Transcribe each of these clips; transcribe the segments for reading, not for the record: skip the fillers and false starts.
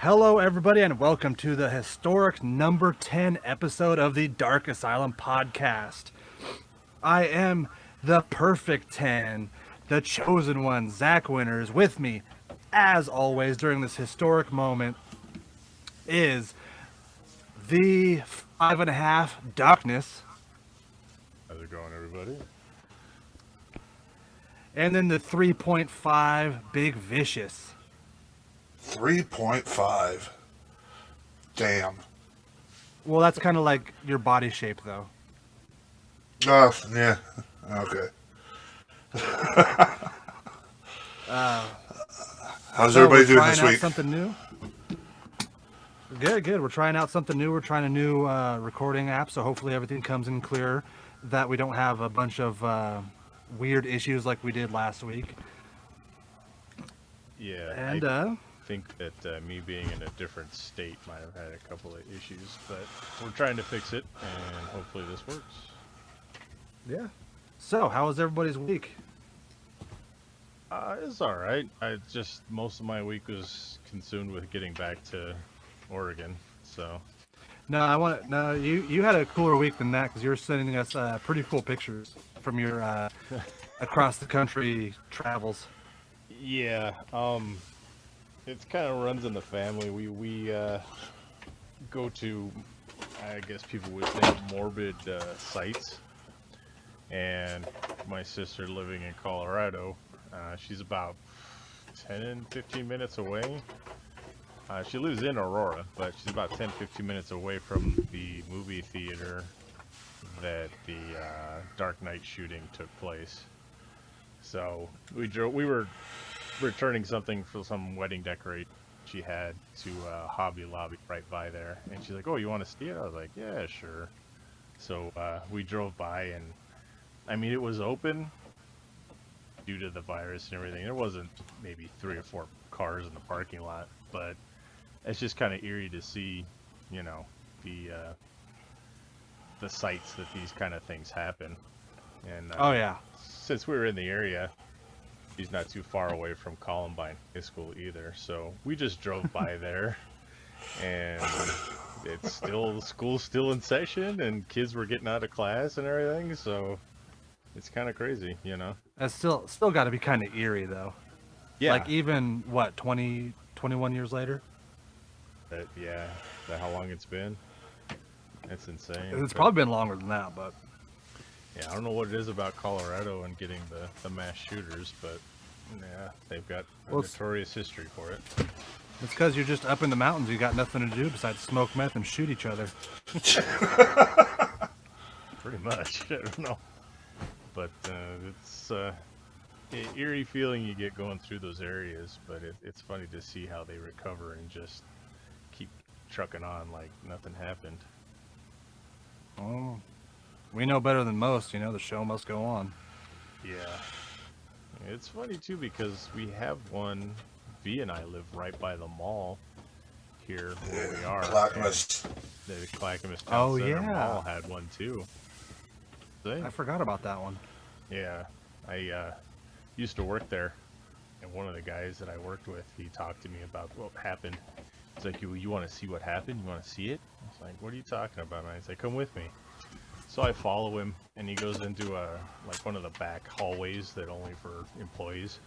Hello, everybody, and welcome to the historic number 10 episode of the Dark Asylum Podcast. I am the perfect 10, the chosen one, Zach Winters. With me, as always, during this historic moment, is the 5.5 Darkness. How's it going, everybody? And then the 3.5 Big Vicious. 3.5. Damn. Well, that's kind of like your body shape, though. Oh, yeah. Okay. How's everybody doing this week? Something new? Good. We're trying out something new. We're trying a new recording app, so hopefully everything comes in clear, that we don't have a bunch of weird issues like we did last week. Yeah, and I think that me being in a different state might have had a couple of issues, but we're trying to fix it, and hopefully this works. Yeah. So, how was everybody's week? It's all right. Most of my week was consumed with getting back to Oregon, so. No, you had a cooler week than that, because you were sending us pretty cool pictures from your across the country travels. Yeah, it kind of runs in the family. We go to, I guess people would say, morbid sites. And my sister, living in Colorado, she's about 10, 15 minutes away. She lives in Aurora, but she's about 10, 15 minutes away from the movie theater that the Dark Knight shooting took place. So we were returning something for some wedding decorate she had to Hobby Lobby right by there, and she's like, "Oh, you want to see it?" I was like, "Yeah, sure." So we drove by, and I mean, it was open due to the virus and everything. There wasn't maybe 3 or 4 cars in the parking lot, but it's just kind of eerie to see, you know, the sites that these kind of things happen. And Oh yeah. since we were in the area, he's not too far away from Columbine High School either, so we just drove by there, and school's still in session, and kids were getting out of class and everything, so it's kind of crazy, you know. That's still got to be kind of eerie, though. Yeah. Like, even, 21 years later? But yeah, that how long it's been. That's insane. It's probably been longer than that, but... Yeah, I don't know what it is about Colorado and getting the mass shooters, but yeah, they've got a notorious history for it. It's because you're just up in the mountains. You got nothing to do besides smoke meth and shoot each other. Pretty much. I don't know. But it's an eerie feeling you get going through those areas, but it's funny to see how they recover and just keep trucking on like nothing happened. Oh. We know better than most, the show must go on. Yeah. It's funny, too, because we have one. V and I live right by the mall here where we are. Clackamas. The Clackamas Town Center yeah. Mall had one, too. I forgot about that one. Yeah. I used to work there, and one of the guys that I worked with, he talked to me about what happened. He's like, you want to see what happened? You want to see it? I was like, what are you talking about? And I was like, come with me. So I follow him, and he goes into one of the back hallways that only for employees,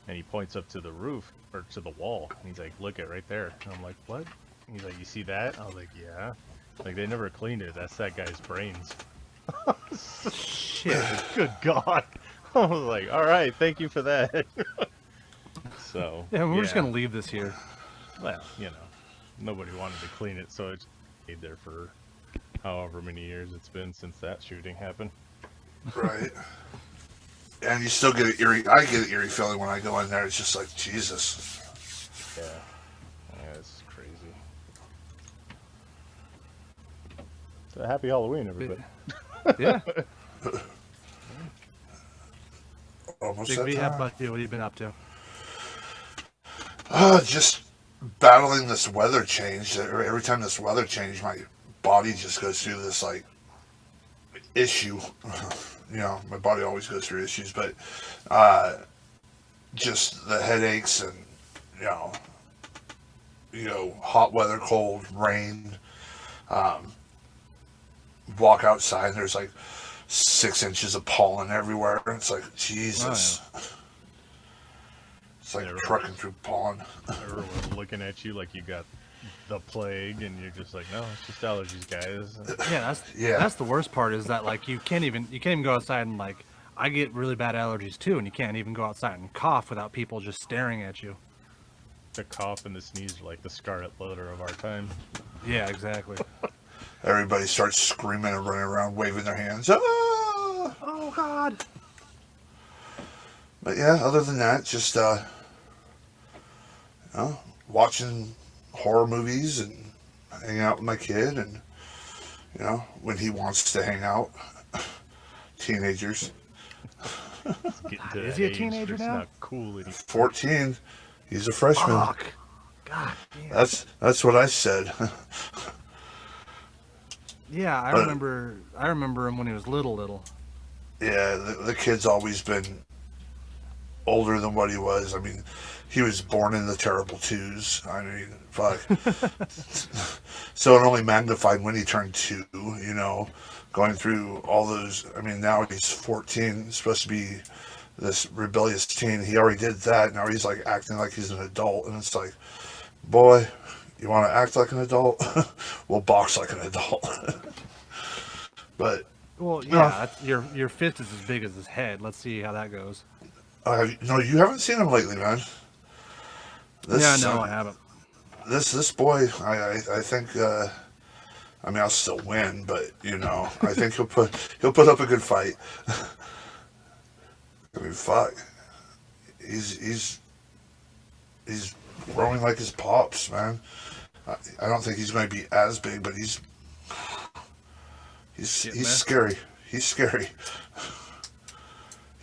and he points up to the roof, or to the wall, and he's like, look at right there. And I'm like, what? And he's like, you see that? I was like, yeah. Like, they never cleaned it. That's that guy's brains. Shit. Good God. I was like, all right, thank you for that. So, Yeah, we're just going to leave this here. Well, nobody wanted to clean it, so it stayed there for however many years it's been since that shooting happened. Right. And you still get an eerie... I get an eerie feeling when I go in there. It's just like, Jesus. Yeah. Yeah, it's crazy. So happy Halloween, everybody. Yeah. Almost Big that V, how time. about you? What have you been up to? Just battling this weather change. Every time this weather change, my body just goes through this, like, issue. My body always goes through issues, but just the headaches and, hot weather, cold, rain. Um, Walk outside and there's like 6 inches of pollen everywhere. It's like, Jesus. Oh, It's like Everyone- trucking through pollen. Everyone's looking at you like you got the plague, and you're just like, no, it's just allergies, guys. Yeah, that's the worst part is that like you can't even go outside and like I get really bad allergies too, and you can't even go outside and cough without people just staring at you. The cough and the sneeze are like the scarlet letter of our time. Yeah, exactly. Everybody starts screaming and running around waving their hands. Ah! Oh God. But yeah, other than that, just watching horror movies and hanging out with my kid, and when he wants to hang out, teenagers. Getting to Is that he a age teenager it's now? not cool anymore. 14, he's a freshman. Fuck. God damn. That's what I said. Yeah, I But- remember him when he was little. Yeah, the kid's always been older than what he was. I mean, he was born in the terrible twos. I mean, fuck. So it only magnified when he turned 2, going through all those. I mean, now he's 14, supposed to be this rebellious teen. He already did that. Now he's like acting like he's an adult. And it's like, boy, you want to act like an adult? We'll box like an adult. But Well, yeah, your fist is as big as his head. Let's see how that goes. no, you haven't seen him lately, man. I haven't. This boy, I think. I mean, I'll still win, but I think he'll put up a good fight. I mean, fuck. He's growing like his pops, man. I don't think he's going to be as big, but he's scary. He's scary.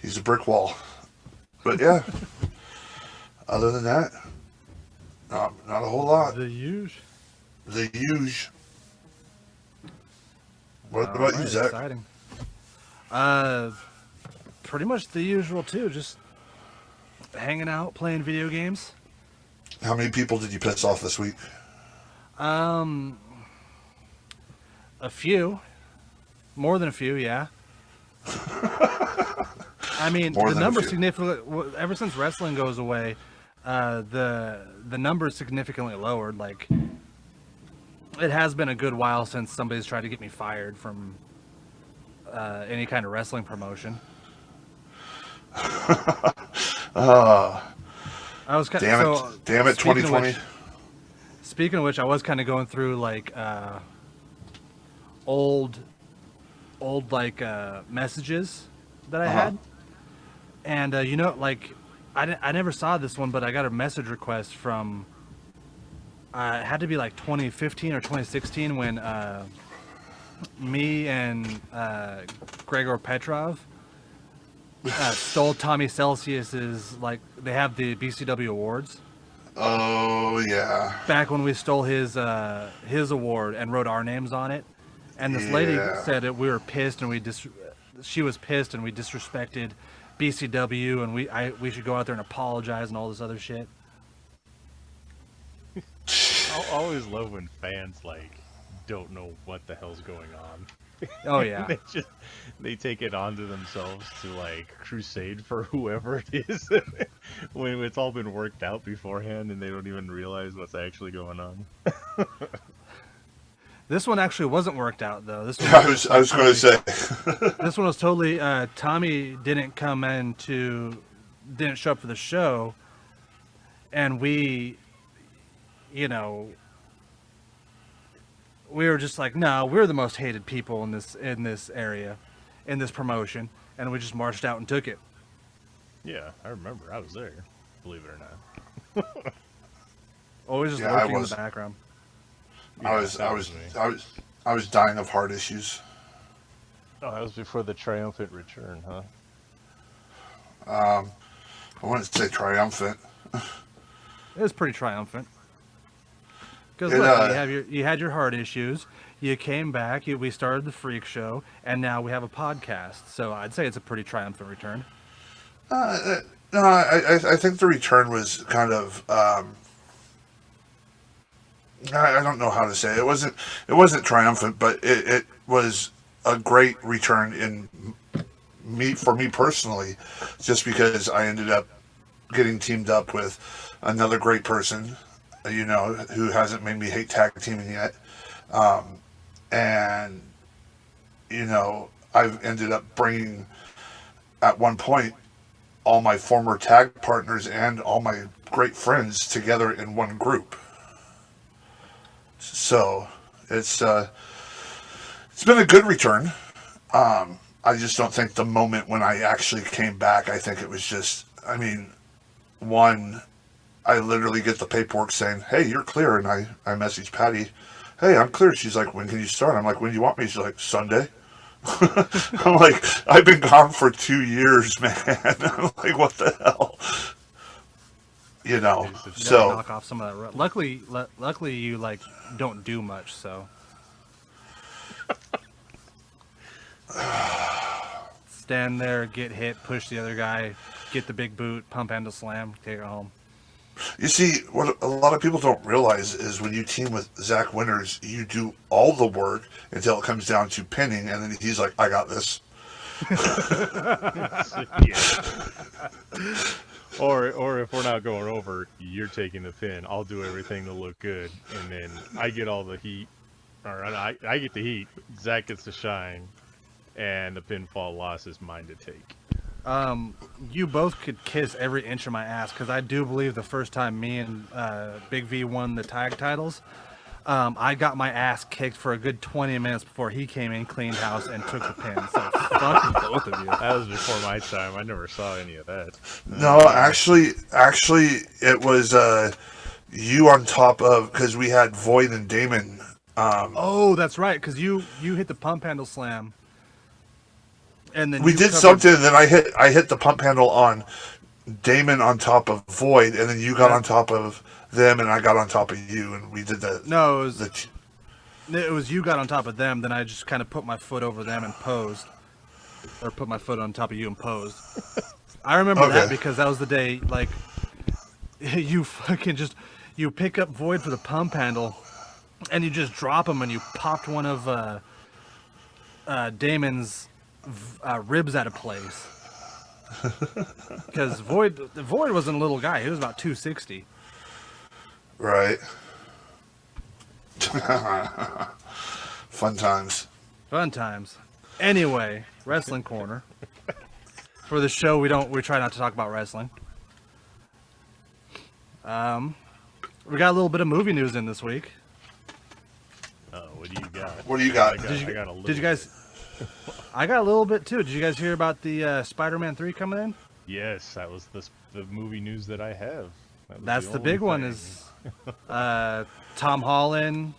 He's a brick wall. But yeah, other than that, not a whole lot. The huge. The huge. What about you, Zach? Exciting. Pretty much the usual too. Just hanging out, playing video games. How many people did you piss off this week? A few. More than a few, yeah. I mean, More the than a number few. significantly. Ever since wrestling goes away, the number is significantly lowered. Like, it has been a good while since somebody's tried to get me fired from any kind of wrestling promotion. I was kind Damn of it! Damn it! 2020. Speaking of which, I was kind of going through like old like messages that I had, and like I never saw this one, but I got a message request from it had to be like 2015 or 2016 when me and Gregor Petrov stole Tommy Celsius's, like, they have the BCW awards. Oh yeah. Back when we stole his award and wrote our names on it, and this lady Yeah. said that we were pissed and she was pissed and we disrespected BCW and we should go out there and apologize and all this other shit. I always love when fans like don't know what the hell's going on. Oh yeah. they take it onto themselves to like crusade for whoever it is when it's all been worked out beforehand and they don't even realize what's actually going on. This one actually wasn't worked out though. This one I was going to say. This one was totally Tommy didn't show up for the show, and we were just like, no, we're the most hated people in this area, in this promotion, and we just marched out and took it. Yeah, I remember. I was there, believe it or not. Always just Yeah, I lurking in was. the background. I was dying of heart issues. Oh, that was before the triumphant return, huh? I wouldn't say triumphant. It was pretty triumphant. Because It, look, you had your heart issues, you came back, we started the freak show, and now we have a podcast. So I'd say it's a pretty triumphant return. No, I think the return was kind of I don't know how to say it. It wasn't triumphant, but it was a great return for me personally, just because I ended up getting teamed up with another great person, who hasn't made me hate tag teaming yet. And, I've ended up bringing, at one point, all my former tag partners and all my great friends together in one group. So it's been a good return. I just don't think the moment when I actually came back, I think it was just, I literally get the paperwork saying, hey, you're clear. And I message Patty, hey, I'm clear. She's like, when can you start? I'm like, when do you want me? She's like, Sunday. I'm like, I've been gone for 2 years, man. I'm like, what the hell? So knock off some of that. Luckily you don't do much, so. Stand there, get hit, push the other guy, get the big boot, pump handle slam, take it home. You see, what a lot of people don't realize is when you team with Zach Winters, you do all the work until it comes down to pinning, and then he's like, I got this. Or if we're not going over, you're taking the pin. I'll do everything to look good, and then I get all the heat. Or I get the heat. Zach gets the shine, and the pinfall loss is mine to take. You both could kiss every inch of my ass, because I do believe the first time me and Big V won the tag titles, I got my ass kicked for a good 20 minutes before he came in, cleaned house, and took the pin. So fuck both of you. That was before my time. I never saw any of that. No, actually, it was you on top of, because we had Void and Damon. Oh, that's right, because you hit the pump handle slam. And then we did something, and then I hit the pump handle on Damon on top of Void, and then you got on top of them, and I got on top of you, and we did that. No, it was you got on top of them, then I just kind of put my foot over them and posed. Or put my foot on top of you and posed. I remember that because that was the day, you fucking you pick up Void for the pump handle, and you just drop him, and you popped one of Damon's ribs out of place. Because Void wasn't a little guy. He was about 260. Right. Fun times. Anyway, Wrestling Corner. For the show, we try not to talk about wrestling. We got a little bit of movie news in this week. What do you got? What do you got? Did you guys? I got a little bit too. Did you guys hear about the Spider-Man 3 coming in? Yes, that was the movie news that I have. That's the big one. Is Tom Holland,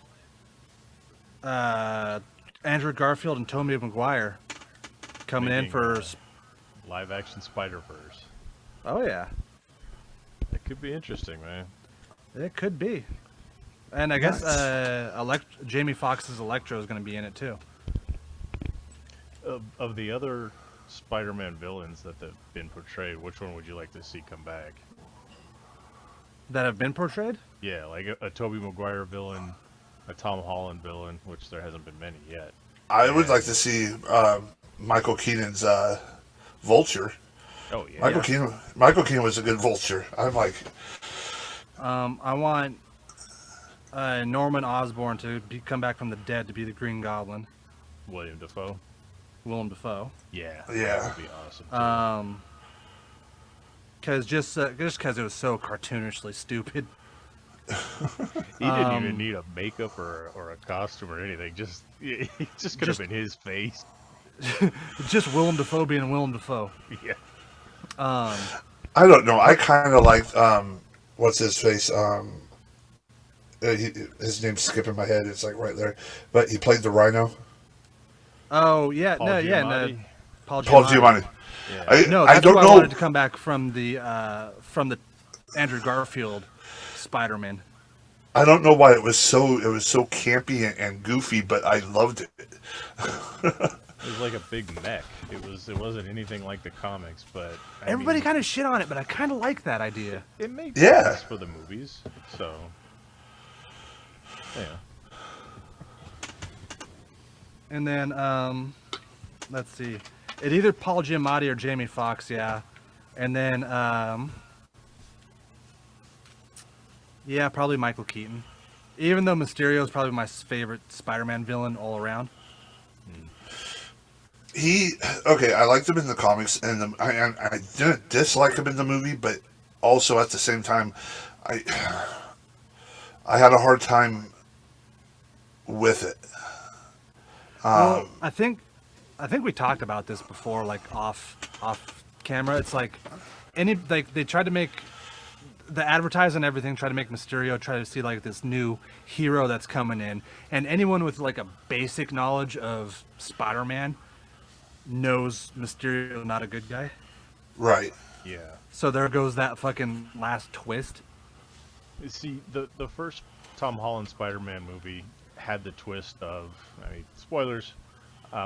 Andrew Garfield, and Tobey Maguire coming in for live action Spider-Verse. Oh yeah, that could be interesting, man. It could be, and I guess Jamie Foxx's Electro is going to be in it too. Of the other Spider-Man villains that have been portrayed, which one would you like to see come back? That have been portrayed? Yeah, like a Tobey Maguire villain, a Tom Holland villain, which there hasn't been many yet. I would like to see Michael Keaton's Vulture. Oh yeah, Michael Keaton was a good Vulture. I'm like, I want Norman Osborn to come back from the dead to be the Green Goblin. Willem Dafoe. Yeah, that would be awesome. Because just because it was so cartoonishly stupid. He didn't even need a makeup or a costume or anything. It just could have been his face. Just Willem Dafoe being Willem Dafoe. Yeah. I don't know. I kind of like what's his face. His name's skipping my head. It's like right there, but he played the Rhino. Oh yeah, Paul Giamatti. Yeah. I don't know. I wanted to come back from the Andrew Garfield Spider-Man. I don't know why it was so campy and goofy, but I loved it. It was like a big mech. It wasn't anything like the comics, but everybody kind of shit on it, but I kind of like that idea. It made sense for the movies, so. Yeah. And then, let's see. It either Paul Giamatti or Jamie Foxx, yeah. And then, yeah, probably Michael Keaton. Even though Mysterio is probably my favorite Spider-Man villain all around. I liked him in the comics, and I didn't dislike him in the movie, but also at the same time, I had a hard time with it. Well, I think we talked about this before, like off camera. It's like they tried to make the advertising and everything, try to make Mysterio, try to see like this new hero that's coming in, and anyone with like a basic knowledge of Spider-Man knows Mysterio not a good guy. Right. Yeah. So there goes that fucking last twist. See, the first Tom Holland Spider-Man movie had the twist of, I mean, spoilers,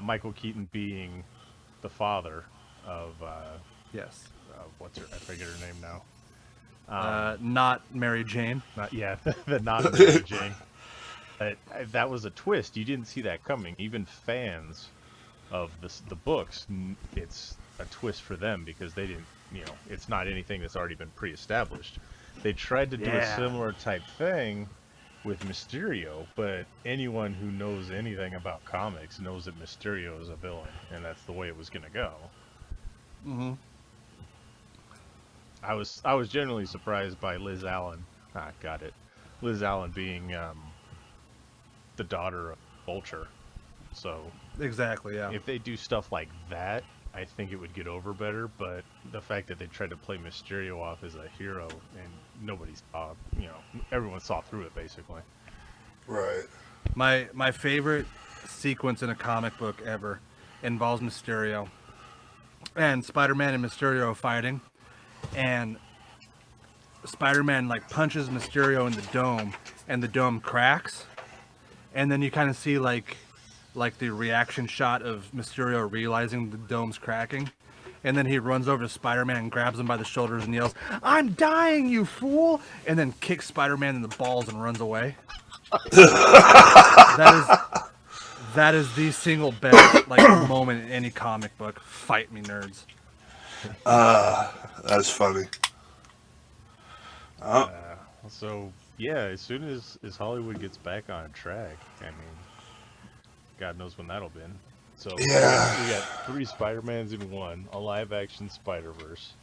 Michael Keaton being the father of, Yes. I forget her name now. Not Mary Jane. The not Mary Jane. That was a twist. You didn't see that coming. Even fans of the books, it's a twist for them because they didn't, it's not anything that's already been pre-established. They tried to do a similar type thing with Mysterio, but anyone who knows anything about comics knows that Mysterio is a villain, and that's the way it was going to go. Mm-hmm. I was generally surprised by Liz Allen. Liz Allen being the daughter of Vulture. So Exactly, yeah. if they do stuff like that, I think it would get over better. But the fact that they tried to play Mysterio off as a hero and nobody saw, everyone saw through it basically. Right. My favorite sequence in a comic book ever involves Mysterio and Spider-Man and Mysterio fighting, and Spider-Man like punches Mysterio in the dome, and the dome cracks, and then you kind of see like the reaction shot of Mysterio realizing the dome's cracking, and then he runs over to Spider-Man and grabs him by the shoulders and yells, "I'm dying, you fool!" and then kicks Spider-Man in the balls and runs away. That is the single best moment in any comic book. Fight me, nerds. That's funny. So yeah, as soon as Hollywood gets back on track, I mean, God knows when that'll be. So yeah, we got 3 Spider-Mans in one, a live-action Spider-Verse.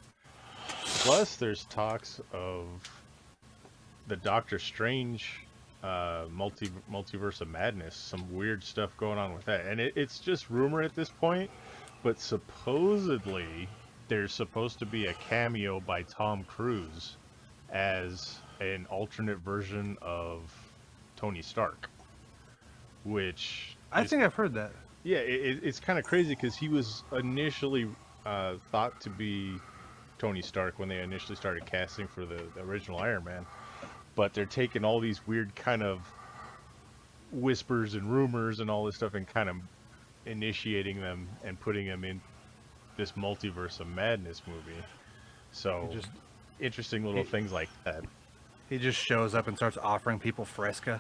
Plus, there's talks of the Doctor Strange multiverse of madness, some weird stuff going on with that, and it's just rumor at this point. But supposedly, there's supposed to be a cameo by Tom Cruise as an alternate version of Tony Stark, which I think I've heard that. Yeah, it's kind of crazy because he was initially thought to be Tony Stark when they initially started casting for the original Iron Man, but they're taking all these weird kind of whispers and rumors and all this stuff and kind of initiating them and putting them in this multiverse of madness movie. So interesting little things like that. He just shows up and starts offering people Fresca.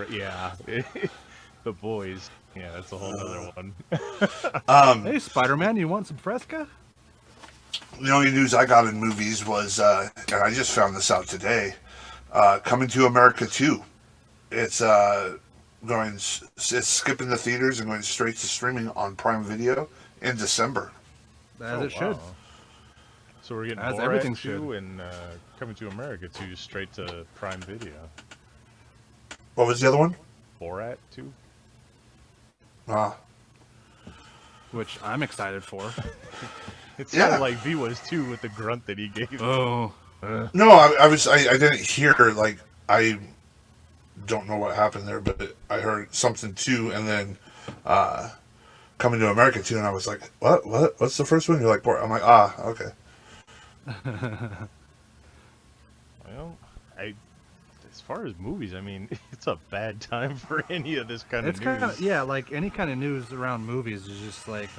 Yeah, the boys. Yeah, that's a whole other one. Hey, Spider-Man, you want some Fresca? The only news I got in movies was, and I just found this out today, Coming to America 2. It's it's skipping the theaters and going straight to streaming on Prime Video in December. As it should. So we're getting As Borat everything 2 should. and Coming to America 2 straight to Prime Video. What was the other one? Borat 2? Which I'm excited for. It's kind of like V was 2 with the grunt that he gave. Oh. No, I didn't hear, I don't know what happened there, but I heard something 2 and then Coming to America 2, and I was like, what's the first one? You're like, I'm like, okay. Well, as far as movies, I mean, it's a bad time for any of this kind of news. Like any kind of news around movies is just like,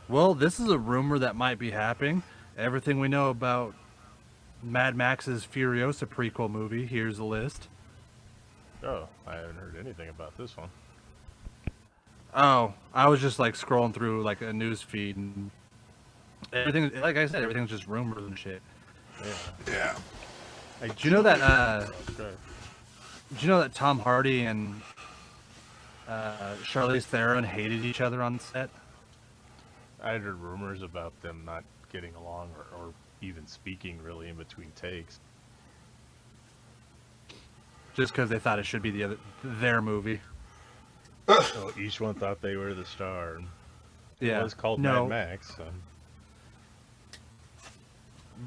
well, this is a rumor that might be happening. Everything we know about Mad Max's Furiosa prequel movie. Here's a list. Oh, I haven't heard anything about this one. Oh, I was just like scrolling through like a news feed and everything. Like I said, everything's just rumors and shit. Yeah. Do you know that? Okay. Do you know that Tom Hardy and Charlize Theron hated each other on set? I had heard rumors about them not getting along or even speaking really in between takes. Just because they thought it should be their movie. So each one thought they were the star. Yeah. It was called no, Mad Max. So.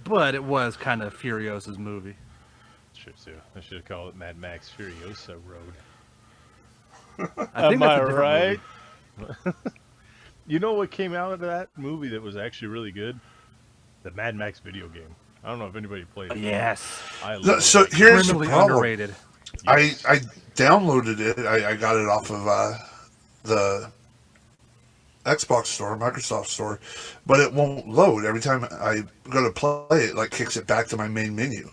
but it was kind of Furiosa's movie. I should have called it Mad Max Furiosa Road. I think Am that's I a different right? movie. You know what came out of that movie that was actually really good? The Mad Max video game. I don't know if anybody played it. Yes. I love So it. here's the Criminally problem. underrated. Yes. I downloaded it. I got it off of the Xbox store, Microsoft store, but it won't load. Every time I go to play it, like kicks it back to my main menu.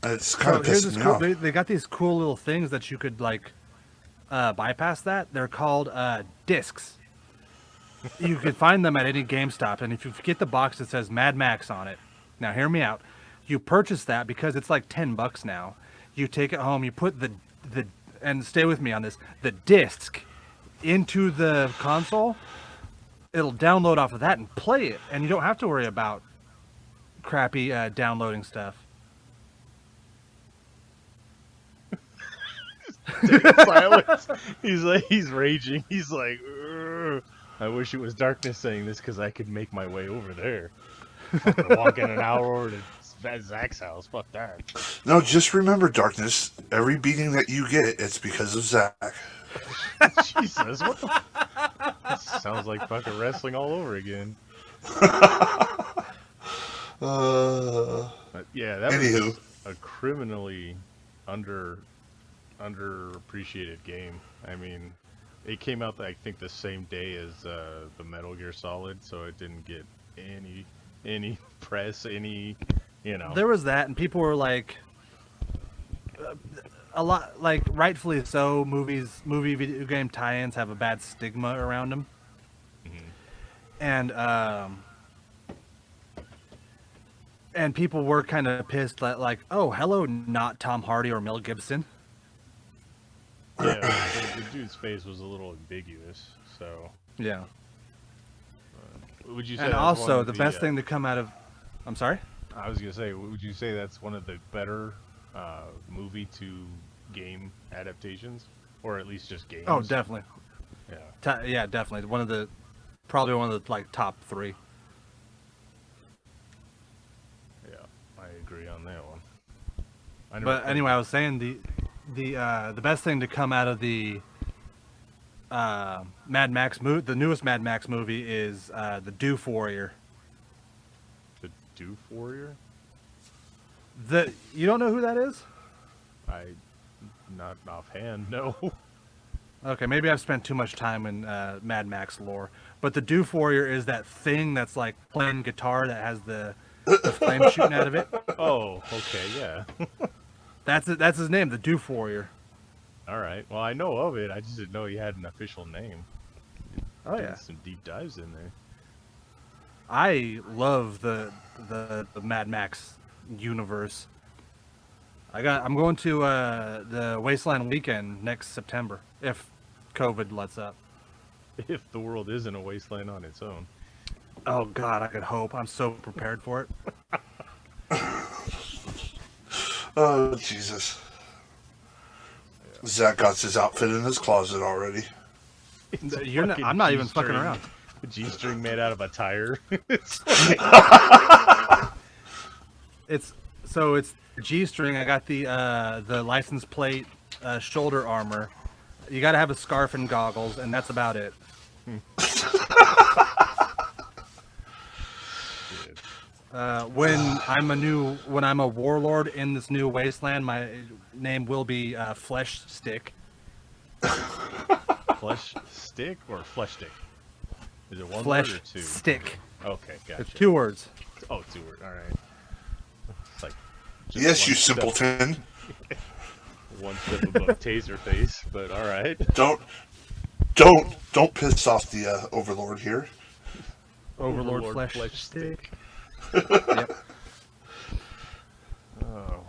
And it's kind of here's pissing this me cool, off. they got these cool little things that you could like bypass that. They're called discs. You could find them at any GameStop, and if you get the box that says Mad Max on it, now hear me out. You purchase that because it's like $10 now. You take it home, you put the and stay with me on this, the disc into the console. It'll download off of that and play it, and you don't have to worry about crappy downloading stuff. Silence. He's raging. He's like, "Ugh. I wish it was Darkness saying this because I could make my way over there. I'm gonna walk in an hour over to Zach's house. Fuck that. No, just remember, Darkness. Every beating that you get, it's because of Zach. Jesus, what the? This sounds like fucking wrestling all over again. Yeah, that Anywho. was a criminally underappreciated game. I mean, it came out, I think, the same day as the Metal Gear Solid, so it didn't get any press, you know. There was that, and people were like, a lot, like rightfully so. Movie video game tie-ins have a bad stigma around them, and people were kind of pissed that like, oh, hello, not Tom Hardy or Mel Gibson. Yeah, the dude's face was a little ambiguous, so. Yeah. Would you say? And that was one also, of the best thing to come out of, I'm sorry. I was gonna say, would you say that's one of the better movie to game adaptations, or at least just games? Oh, definitely. Yeah. Yeah, definitely. Probably one of the like top 3. Yeah, I agree on that one. But anyway, I was saying the best thing to come out of the Mad Max the newest Mad Max movie is the Doof Warrior. The Doof Warrior? You don't know who that is? Not offhand, no. Okay, maybe I've spent too much time in Mad Max lore. But the Doof Warrior is that thing that's like playing guitar that has the flame shooting out of it. Oh, okay, yeah. That's his name, the Doof Warrior. All right. Well, I know of it. I just didn't know he had an official name. Oh yeah. Some deep dives in there. I love the Mad Max universe. I'm going to the Wasteland weekend next September if COVID lets up. If the world isn't a wasteland on its own. Oh God, I could hope. I'm so prepared for it. Oh, Jesus. Zach got his outfit in his closet already. I'm not even fucking around. A G-string made out of a tire. It's G-string. I got the license plate, shoulder armor. You got to have a scarf and goggles, and that's about it. When I'm a warlord in this new wasteland, my name will be Flesh Stick. Flesh stick or flesh stick? Is it one Flesh word or two? Stick. Okay, gotcha. It's 2 words. Oh, 2 words. All right. Yes, you simpleton. One step above taser face, but all right. Don't piss off the Overlord here. Overlord flesh stick. Yep. Oh,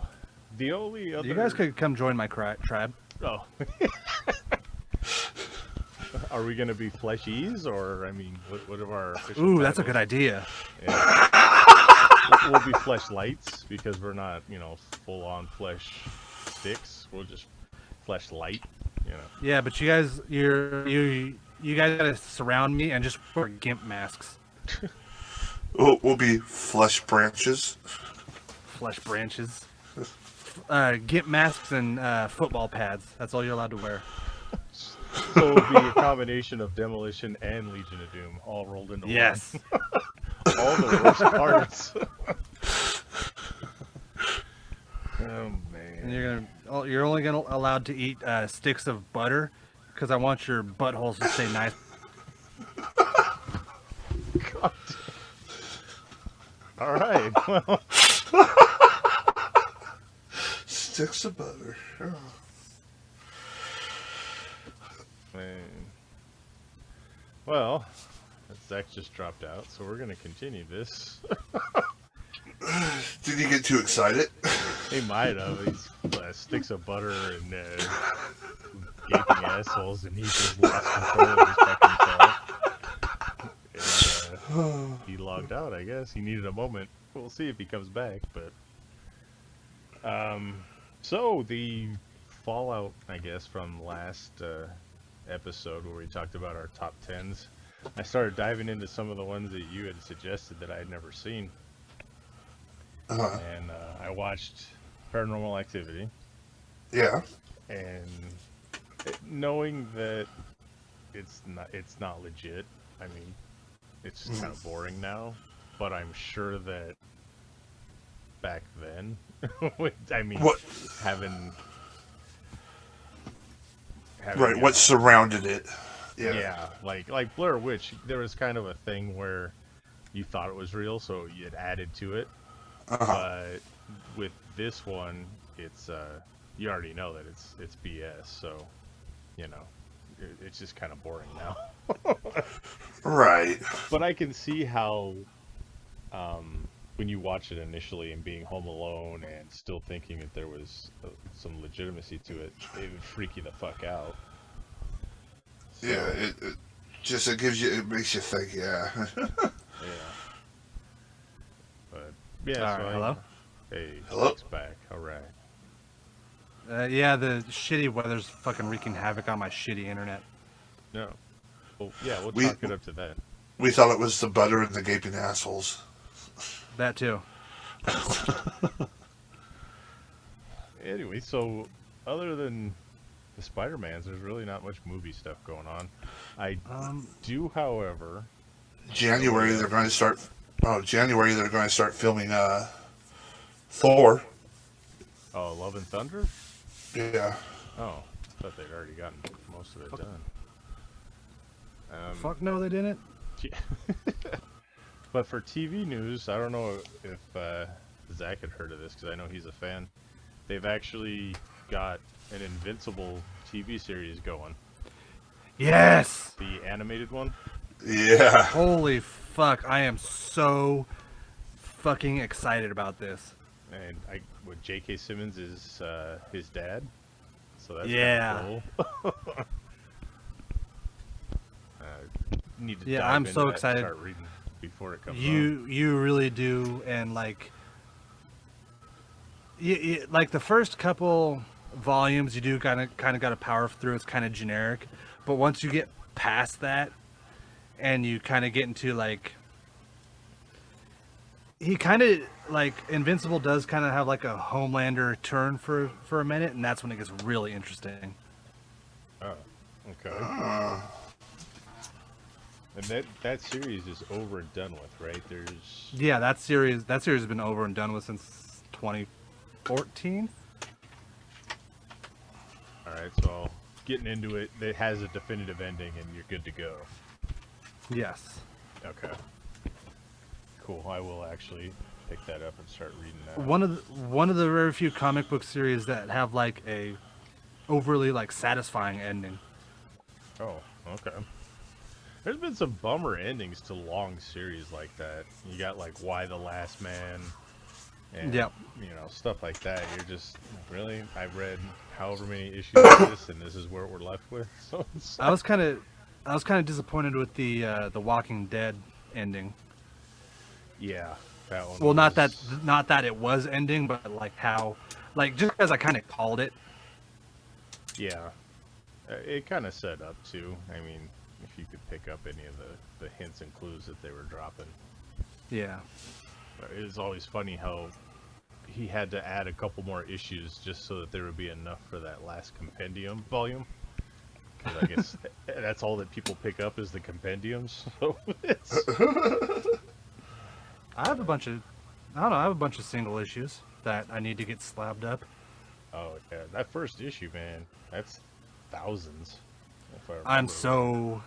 the only other. You guys could come join my tribe. Oh. Are we gonna be fleshies, or I mean, what of our? Ooh, that's a good idea. Yeah. We'll be flesh lights because we're not, full on flesh sticks. We'll just flesh light, Yeah, but you guys, you guys gotta surround me and just wear gimp masks. We'll be flesh branches. Flesh branches. Gimp masks and football pads. That's all you're allowed to wear. So it'll be a combination of Demolition and Legion of Doom all rolled into Yes. one. All the worst parts. Oh man. And you're only allowed to eat sticks of butter because I want your buttholes to stay nice. God. All right. Well. Sticks of butter. Oh. Man. Well, Zach just dropped out, so we're gonna continue this. Did you get too excited? He might have. He's sticks of butter and gaping assholes, and he just lost control of his fucking self. And, he logged out, I guess. He needed a moment. We'll see if he comes back, but so the fallout, I guess, from last episode where we talked about our top 10s, I started diving into some of the ones that you had suggested that I had never seen. And I watched Paranormal Activity. Yeah. And knowing that it's not legit, I mean, it's just kind of boring now. But I'm sure that back then, I mean, having right, what surrounded it. Yeah, like Blair Witch, there was kind of a thing where you thought it was real, so you had added to it. But with this one, it's you already know that it's BS, so it's just kind of boring now. Right. But I can see how when you watch it initially and being home alone and still thinking that there was some legitimacy to it, it would freak you the fuck out. So, yeah, it makes you think, yeah. Yeah. But yeah, so hello? Hey, Hello? It's back. All right. Yeah, the shitty weather's fucking wreaking havoc on my shitty internet. No. Well, yeah, we'll chalk it up to that. We thought it was the butter and the gaping assholes. That too. Anyway, so other than the Spider-Mans, there's really not much movie stuff going on. I do, however. January they're going to start. Oh, January they're going to start filming Thor. Oh, Love and Thunder? Yeah. Oh, I thought they'd already gotten most of it done. Fuck no, they didn't. Yeah. But for TV news, I don't know if Zach had heard of this, because I know he's a fan. They've actually got an Invincible TV series going. Yes! The animated one? Yeah. Holy fuck, I am so fucking excited about this. And J.K. Simmons is his dad, so that's yeah. cool. Need to dive I'm into so that excited. And start reading before it comes out. You really do, and like the first couple volumes you do kind of got to power through. It's kind of generic, but once you get past that and you kind of get into like, he kind of like Invincible does kind of have like a Homelander turn for a minute, and that's when it gets really interesting. Oh, okay. And that series is over and done with, right? Yeah, that series has been over and done with since 2014. All right, so getting into it, it has a definitive ending, and you're good to go. Yes. Okay. Cool. I will actually pick that up and start reading that. One of the very few comic book series that have like a overly like satisfying ending. Oh, okay. There's been some bummer endings to long series like that. You got like Y the Last Man, and Yep. Stuff like that. You're just really. I've read however many issues of this, and this is where we're left with. So I was kind of disappointed with the Walking Dead ending. yeah, that one. Well, not was- that it was ending, but like how, like just because I kind of called it. Yeah, it kind of set up too. I mean, if you could pick up any of the hints and clues that they were dropping. Yeah. It was always funny how he had to add a couple more issues just so that there would be enough for that last compendium volume. Because I guess that's all that people pick up is the compendiums. So I have a bunch of, I don't know, I have a bunch of single issues that I need to get slabbed up. oh yeah, that first issue, man, that's thousands. If I remember.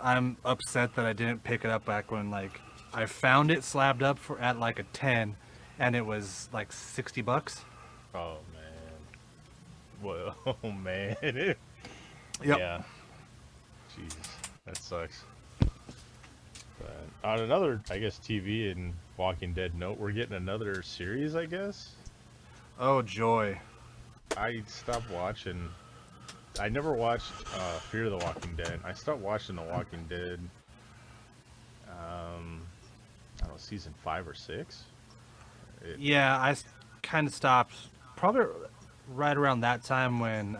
I'm upset that I didn't pick it up back when like I found it slabbed up at like a 10 and it was like $60. Oh man. Well, oh man. Yep. Yeah. Jeez, that sucks. But on another, I guess, TV and Walking Dead note, we're getting another series, I guess. Oh joy. I stopped watching. I never watched Fear the Walking Dead. I stopped watching The Walking Dead. I don't know, season 5 or 6. Yeah, I kind of stopped probably right around that time when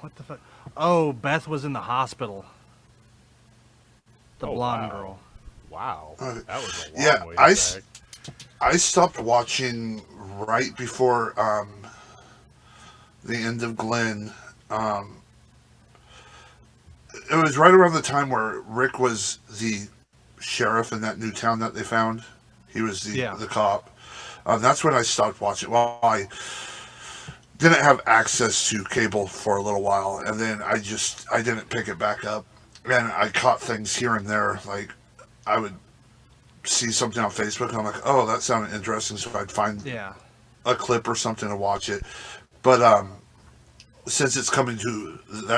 what the fuck? Oh, Beth was in the hospital. The Oh, blonde wow. girl. Wow, Uh, that was a long yeah, way I back. I stopped watching right before the end of Glenn. It was right around the time where Rick was the sheriff in that new town that they found. He was the cop. That's when I stopped watching. Well, I didn't have access to cable for a little while, and then I didn't pick it back up. And I caught things here and there. Like I would see something on Facebook, and I'm like, oh, that sounded interesting. So I'd find a clip or something to watch it. But since that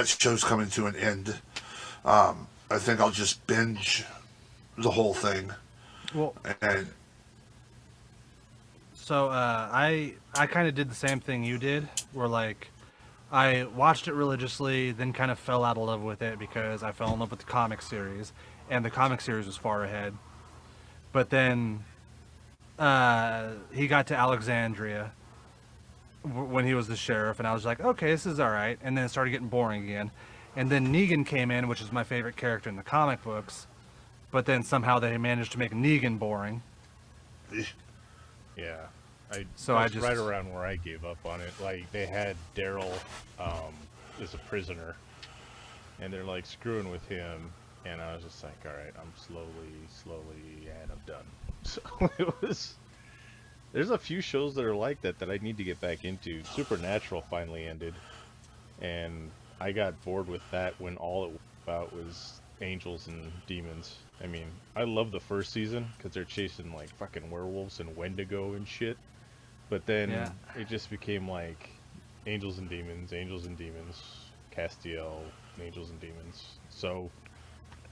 show's coming to an end, I think I'll just binge the whole thing. Well, and so I kind of did the same thing you did, where like I watched it religiously, then kind of fell out of love with it because I fell in love with the comic series, and the comic series was far ahead. But then he got to Alexandria when he was the sheriff, and I was like, okay, this is all right. And then it started getting boring again. And then Negan came in, which is my favorite character in the comic books. But then somehow they managed to make Negan boring. Yeah. I just right around where I gave up on it. Like, they had Daryl as a prisoner, and they're like screwing with him, and I was just like, all right, I'm slowly, and I'm done. So it was. There's a few shows that are like that I need to get back into. Supernatural finally ended, and I got bored with that when all it was about was angels and demons. I mean, I love the first season because they're chasing like fucking werewolves and Wendigo and shit. But then it just became like angels and demons, Castiel, angels and demons. So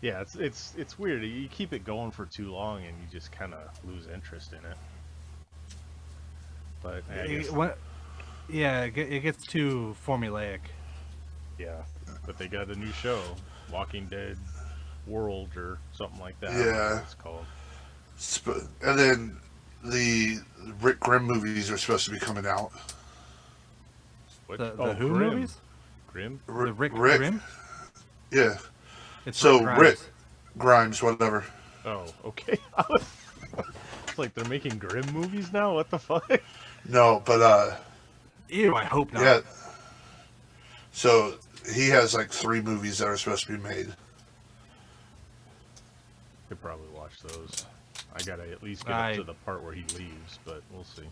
yeah, it's weird. You keep it going for too long and you just kind of lose interest in it. But I guess, it gets too formulaic. Yeah, but they got a new show, Walking Dead World or something like that. Yeah, I don't know what it's called. And then the Rick Grimm movies are supposed to be coming out. What? The Who Grimm. movies? Grimm? The Rick Grimm? Yeah. It's so Rick Grimes, whatever. Oh, okay. It's like they're making Grimm movies now? What the fuck? No, but ew, I hope not. Yeah. So he has like 3 movies that are supposed to be made. Could probably watch those. I gotta at least get up to the part where he leaves, but we'll see.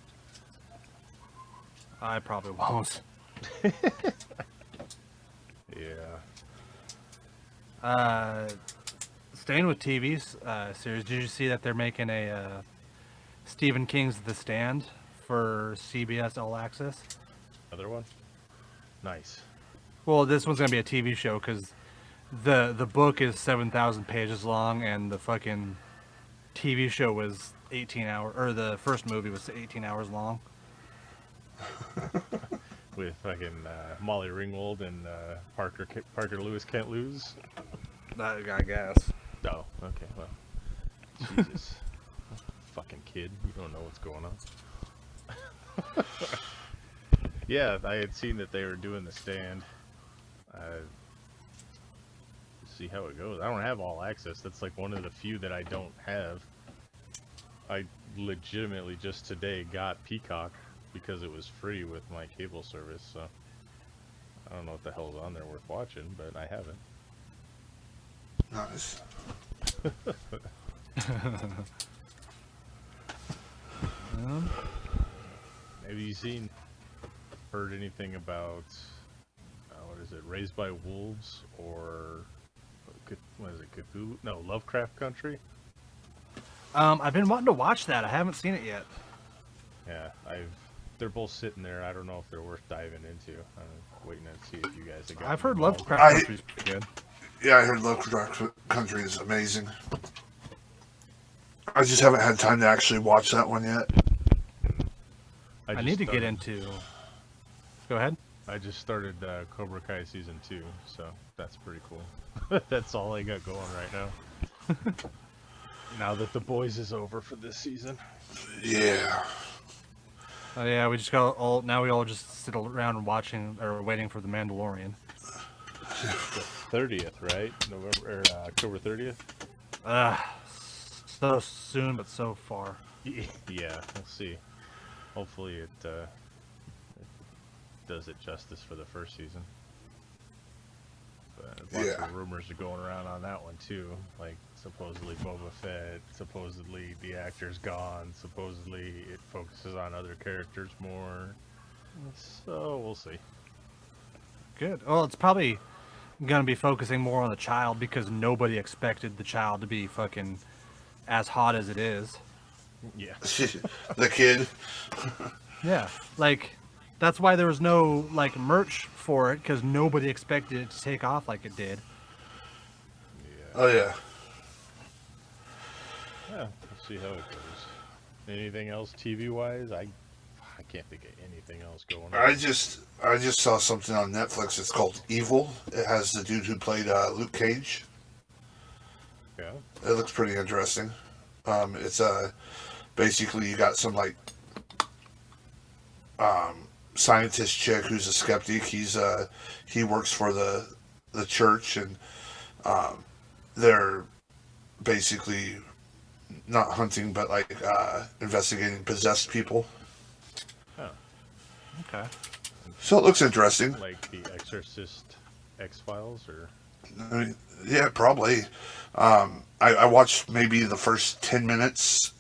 I probably won't. Yeah. Staying with TV series, did you see that they're making a Stephen King's The Stand for CBS All Access? Another one? Nice. Well, this one's gonna be a TV show because the book is 7,000 pages long, and the fucking TV show was 18 hours, or the first movie was 18 hours long. With fucking Molly Ringwald and Parker Lewis can't lose. I guess. Oh, okay. Well, Jesus, fucking kid, you don't know what's going on. Yeah, I had seen that they were doing The Stand. See how it goes. I don't have All Access. That's like one of the few that I don't have. I legitimately just today got Peacock because it was free with my cable service, so I don't know what the hell's on there worth watching, but I haven't. Nice. Have you heard anything about, what is it, Raised by Wolves, or, what is it, Cthulhu? No, Lovecraft Country? I've been wanting to watch that. I haven't seen it yet. Yeah, they're both sitting there. I don't know if they're worth diving into. I'm waiting to see if you guys have got. I've heard Lovecraft Country's pretty good. Yeah, I heard Lovecraft Country is amazing. I just haven't had time to actually watch that one yet. I need to get into... Go ahead. I just started Cobra Kai Season 2, so that's pretty cool. That's all I got going right now. Now that The Boys is over for this season. Yeah. Oh yeah, we just got all... Now we all just sit around watching, or waiting for The Mandalorian. The 30th, right? October 30th? So soon, but so far. Yeah, we'll see. Hopefully it does it justice for the first season. But lots of rumors are going around on that one too. Like supposedly Boba Fett, supposedly the actor's gone, supposedly it focuses on other characters more. So we'll see. Good. Well, it's probably gonna be focusing more on the child because nobody expected the child to be fucking as hot as it is. Yeah. The kid. Yeah, like that's why there was no like merch for it because nobody expected it to take off like it did. Yeah. Oh yeah. Yeah, we'll see how it goes. Anything else TV wise? I can't think of anything else going on. I just saw something on Netflix. It's called Evil. It has the dude who played Luke Cage. Yeah. It looks pretty interesting. It's basically you got some like scientist chick who's a skeptic. He works for the church, and they're basically not hunting but like investigating possessed people. Oh. Okay. So it looks interesting. Like The Exorcist X-Files, or? I mean, yeah, probably. I watched maybe the first 10 minutes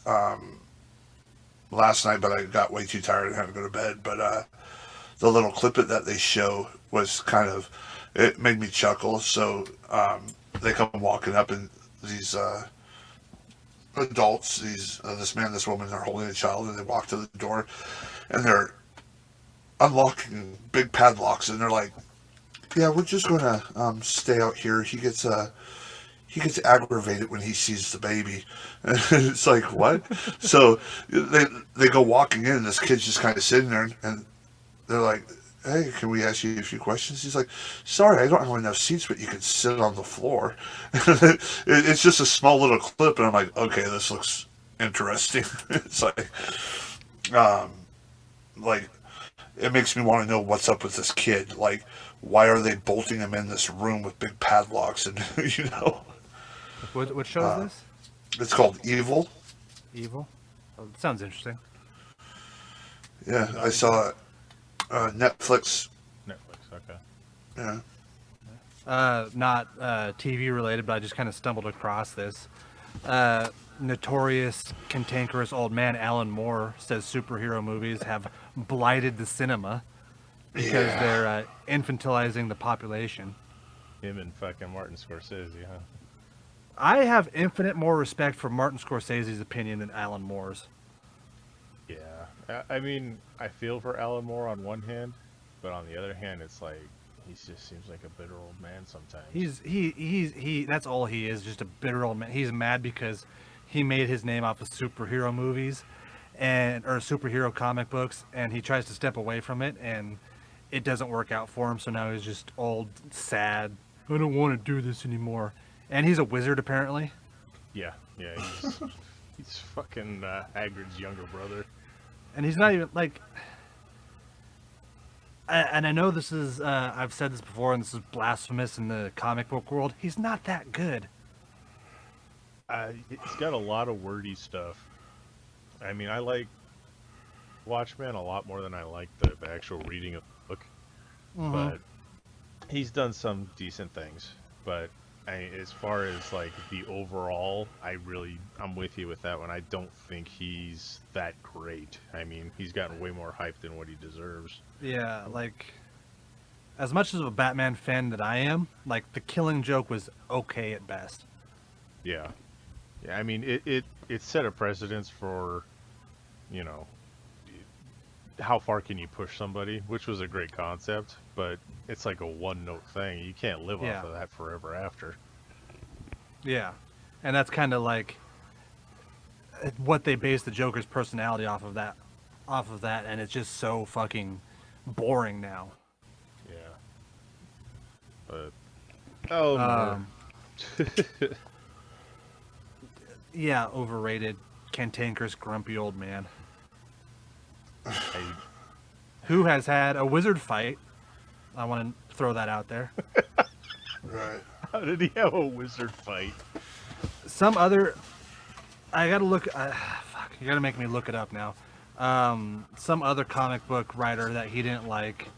last night, but I got way too tired and had to go to bed. But the little clip that they show was it made me chuckle. So they come walking up, and these adults, this man, this woman, they're holding a child, and they walk to the door, and they're unlocking big padlocks, and they're like, yeah, we're just gonna stay out here. He gets aggravated when he sees the baby. And it's like, what? So they go walking in, and this kid's just kind of sitting there, and they're like, hey, can we ask you a few questions? He's like, sorry, I don't have enough seats, but you can sit on the floor. It's just a small little clip, and I'm like, okay, this looks interesting. It's like it makes me want to know what's up with this kid. Like, why are they bolting him in this room with big padlocks? And What show is this? It's called Evil. Evil. Oh, it sounds interesting. Yeah, I saw it. Netflix. Netflix, okay. Yeah. Not TV related, but I just kind of stumbled across this. Notorious cantankerous old man Alan Moore says superhero movies have blighted the cinema because they're infantilizing the population. Him and fucking Martin Scorsese, huh? I have infinite more respect for Martin Scorsese's opinion than Alan Moore's. Yeah, I mean, I feel for Alan Moore on one hand, but on the other hand, it's like he just seems like a bitter old man sometimes. He that's all he is, just a bitter old man. He's mad because he made his name off of superhero movies or superhero comic books, and he tries to step away from it, and it doesn't work out for him. So now he's just old, sad. I don't want to do this anymore. And he's a wizard, apparently. Yeah, he's fucking Hagrid's younger brother. And he's not even like. And I know this is, I've said this before, and this is blasphemous in the comic book world. He's not that good. He's got a lot of wordy stuff. I mean, I like Watchmen a lot more than I like the actual reading of the book. Mm-hmm. But he's done some decent things. But as far as like the overall, I'm with you with that one. I don't think he's that great. I mean, he's gotten way more hype than what he deserves. Yeah, like, as much as a Batman fan that I am, like, the Killing Joke was okay at best. Yeah. I mean, it set a precedence for, you know, how far can you push somebody, which was a great concept, but it's like a one-note thing. You can't live off of that forever after. Yeah, and that's kind of like what they base the Joker's personality off of that, and it's just so fucking boring now. Yeah. But yeah, overrated, cantankerous, grumpy old man who has had a wizard fight. I want to throw that out there. Right. How did he have a wizard fight? Some other, I gotta look. Fuck, you gotta make me look it up now. Some other comic book writer that he didn't like,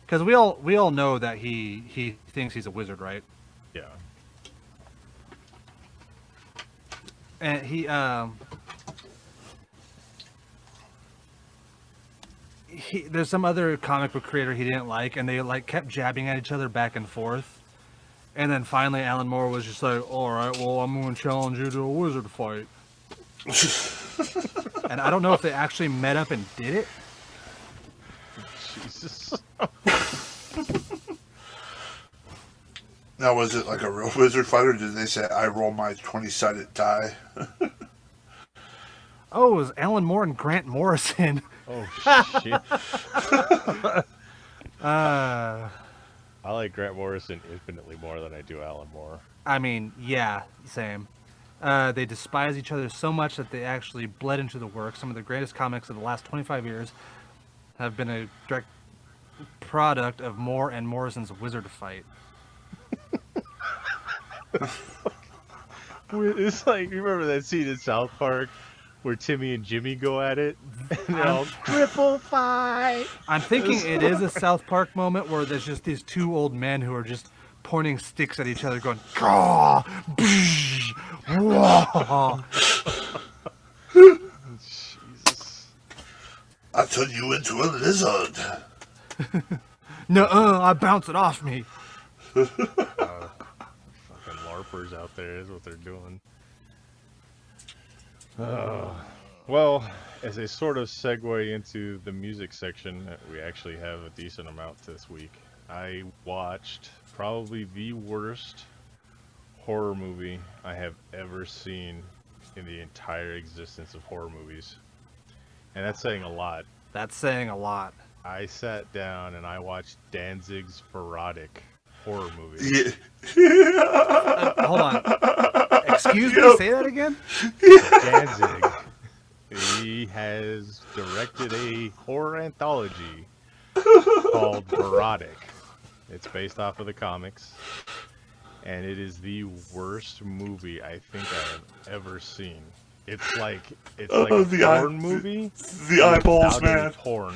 because we all know that he thinks he's a wizard, right? Yeah. And he there's some other comic book creator he didn't like, and they like kept jabbing at each other back and forth. And then finally, Alan Moore was just like, "All right, well, I'm going to challenge you to a wizard fight." And I don't know if they actually met up and did it. Jesus. Now, was it like a real wizard fight, or did they say, "I roll my 20-sided die"? Oh, it was Alan Moore and Grant Morrison. Oh, shit. I like Grant Morrison infinitely more than I do Alan Moore. I mean, yeah, same. They despise each other so much that they actually bled into the work. Some of the greatest comics of the last 25 years have been a direct product of Moore and Morrison's wizard fight. It's like, you remember that scene in South Park where Timmy and Jimmy go at it? And they're all, triple fight! I'm thinking it is a South Park moment where there's just these two old men who are just pointing sticks at each other going, "Caw! Bsh! Whoa!" Jesus. I turned you into a lizard. No, I bounce it off me. Fucking LARPers out there is what they're doing. Well, as a sort of segue into the music section, we actually have a decent amount this week. I watched probably the worst horror movie I have ever seen in the entire existence of horror movies. And that's saying a lot. That's saying a lot. I sat down and I watched Danzig's Parodic horror movie. Hold on. Excuse me, say that again? Danzig. He has directed a horror anthology called Parodic. It's based off of the comics, and it is the worst movie I think I have ever seen. It's like a porn movie. The eyeballs, man. Porn.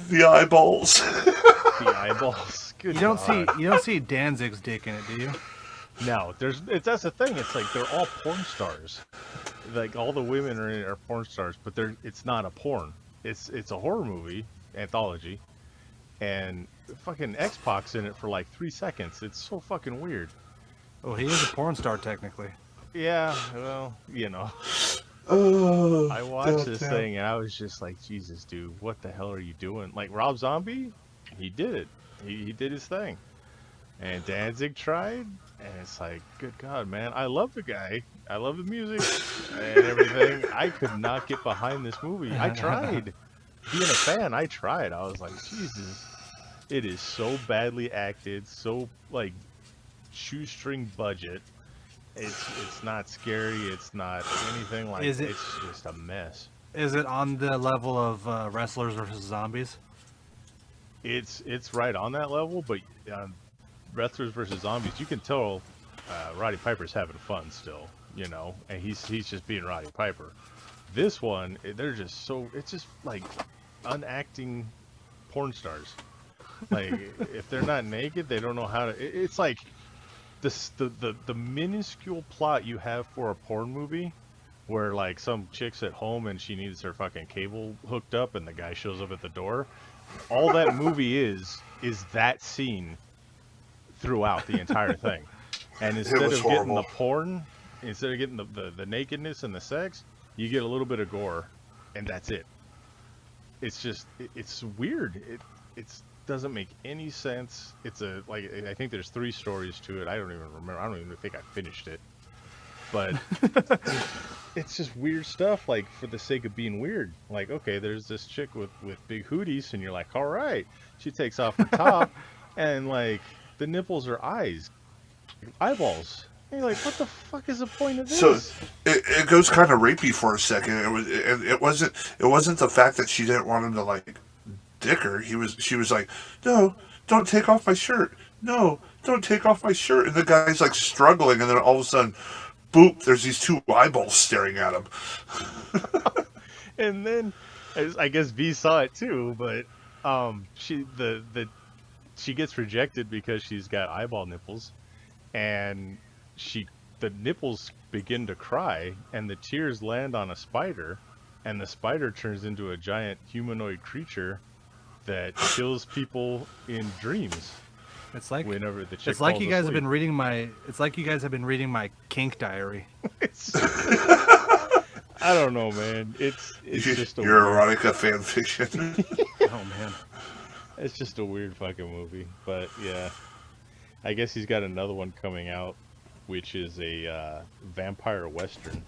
The eyeballs. The eyeballs. Good You don't God. see Danzig's dick in it, do you? No, that's the thing. It's like they're all porn stars. Like all the women are in it are porn stars, but it's not a porn. It's a horror movie anthology, and fucking X-Pac's in it for like 3 seconds. It's so fucking weird. Oh, he is a porn star technically. Yeah, well, you know, Oh, I watched this goddamn. thing and I was just like, Jesus, dude, what the hell are you doing? Like Rob Zombie, he did it. He did his thing. And Danzig tried, and it's like, good God, man, I love the guy. I love the music and everything. I could not get behind this movie. I tried. Being a fan, I tried. I was like, Jesus, it is so badly acted, so like shoestring budget. It's not scary. It's not anything like. Is it It's just a mess. is it on the level of wrestlers versus zombies? It's right on that level, but wrestlers versus zombies, you can tell Roddy Piper's having fun still, you know, and he's just being Roddy Piper. This one, they're just so it's just like unacting porn stars. Like if they're not naked, they don't know how to. It's like the minuscule plot you have for a porn movie, where like some chick's at home and she needs her fucking cable hooked up, and the guy shows up at the door. All that movie is that scene throughout the entire thing. And instead of getting the porn, instead of getting the nakedness and the sex, you get a little bit of gore, and that's it. It's just it's weird. It doesn't make any sense. It's a like I think there's 3 stories to it. I don't even remember. I don't even think I finished it. But it's just weird stuff, like for the sake of being weird. Like, okay, there's this chick with big hooties, and you're like, all right. She takes off the top, and like the nipples are eyes, eyeballs. And you're like, what the fuck is the point of this? So it goes kind of rapey for a second. It wasn't the fact that she didn't want him to like dick her. She was like, no, don't take off my shirt. No, don't take off my shirt. And the guy's like struggling, and then all of a sudden, boop! There's these 2 eyeballs staring at him. And then I guess V saw it too, but she gets rejected because she's got eyeball nipples, and the nipples begin to cry, and the tears land on a spider, and the spider turns into a giant humanoid creature that kills people in dreams. It's like whenever the chick it's like falls you guys have asleep. been reading my. It's like you guys have been reading my kink diary. I don't know, man. It's just a your weird, erotica fan fiction. Oh man. it's just a weird fucking movie. But yeah, I guess he's got another one coming out, which is a vampire western.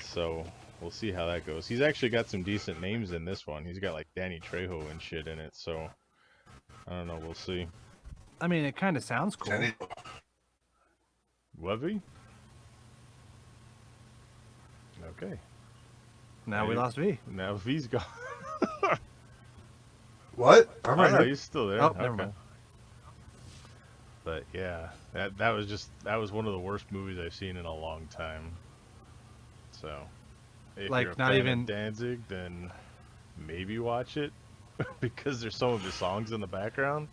So we'll see how that goes. He's actually got some decent names in this one. He's got like Danny Trejo and shit in it. So I don't know. We'll see. I mean, it kind of sounds cool. Webby? Okay. Now we lost V. Now V's gone. What? I'm Oh, right no, here. he's still there. Oh, never mind. But yeah, that was one of the worst movies I've seen in a long time. So, if Like, you're a not fan even- of Danzig, then maybe watch it because there's some of his songs in the background.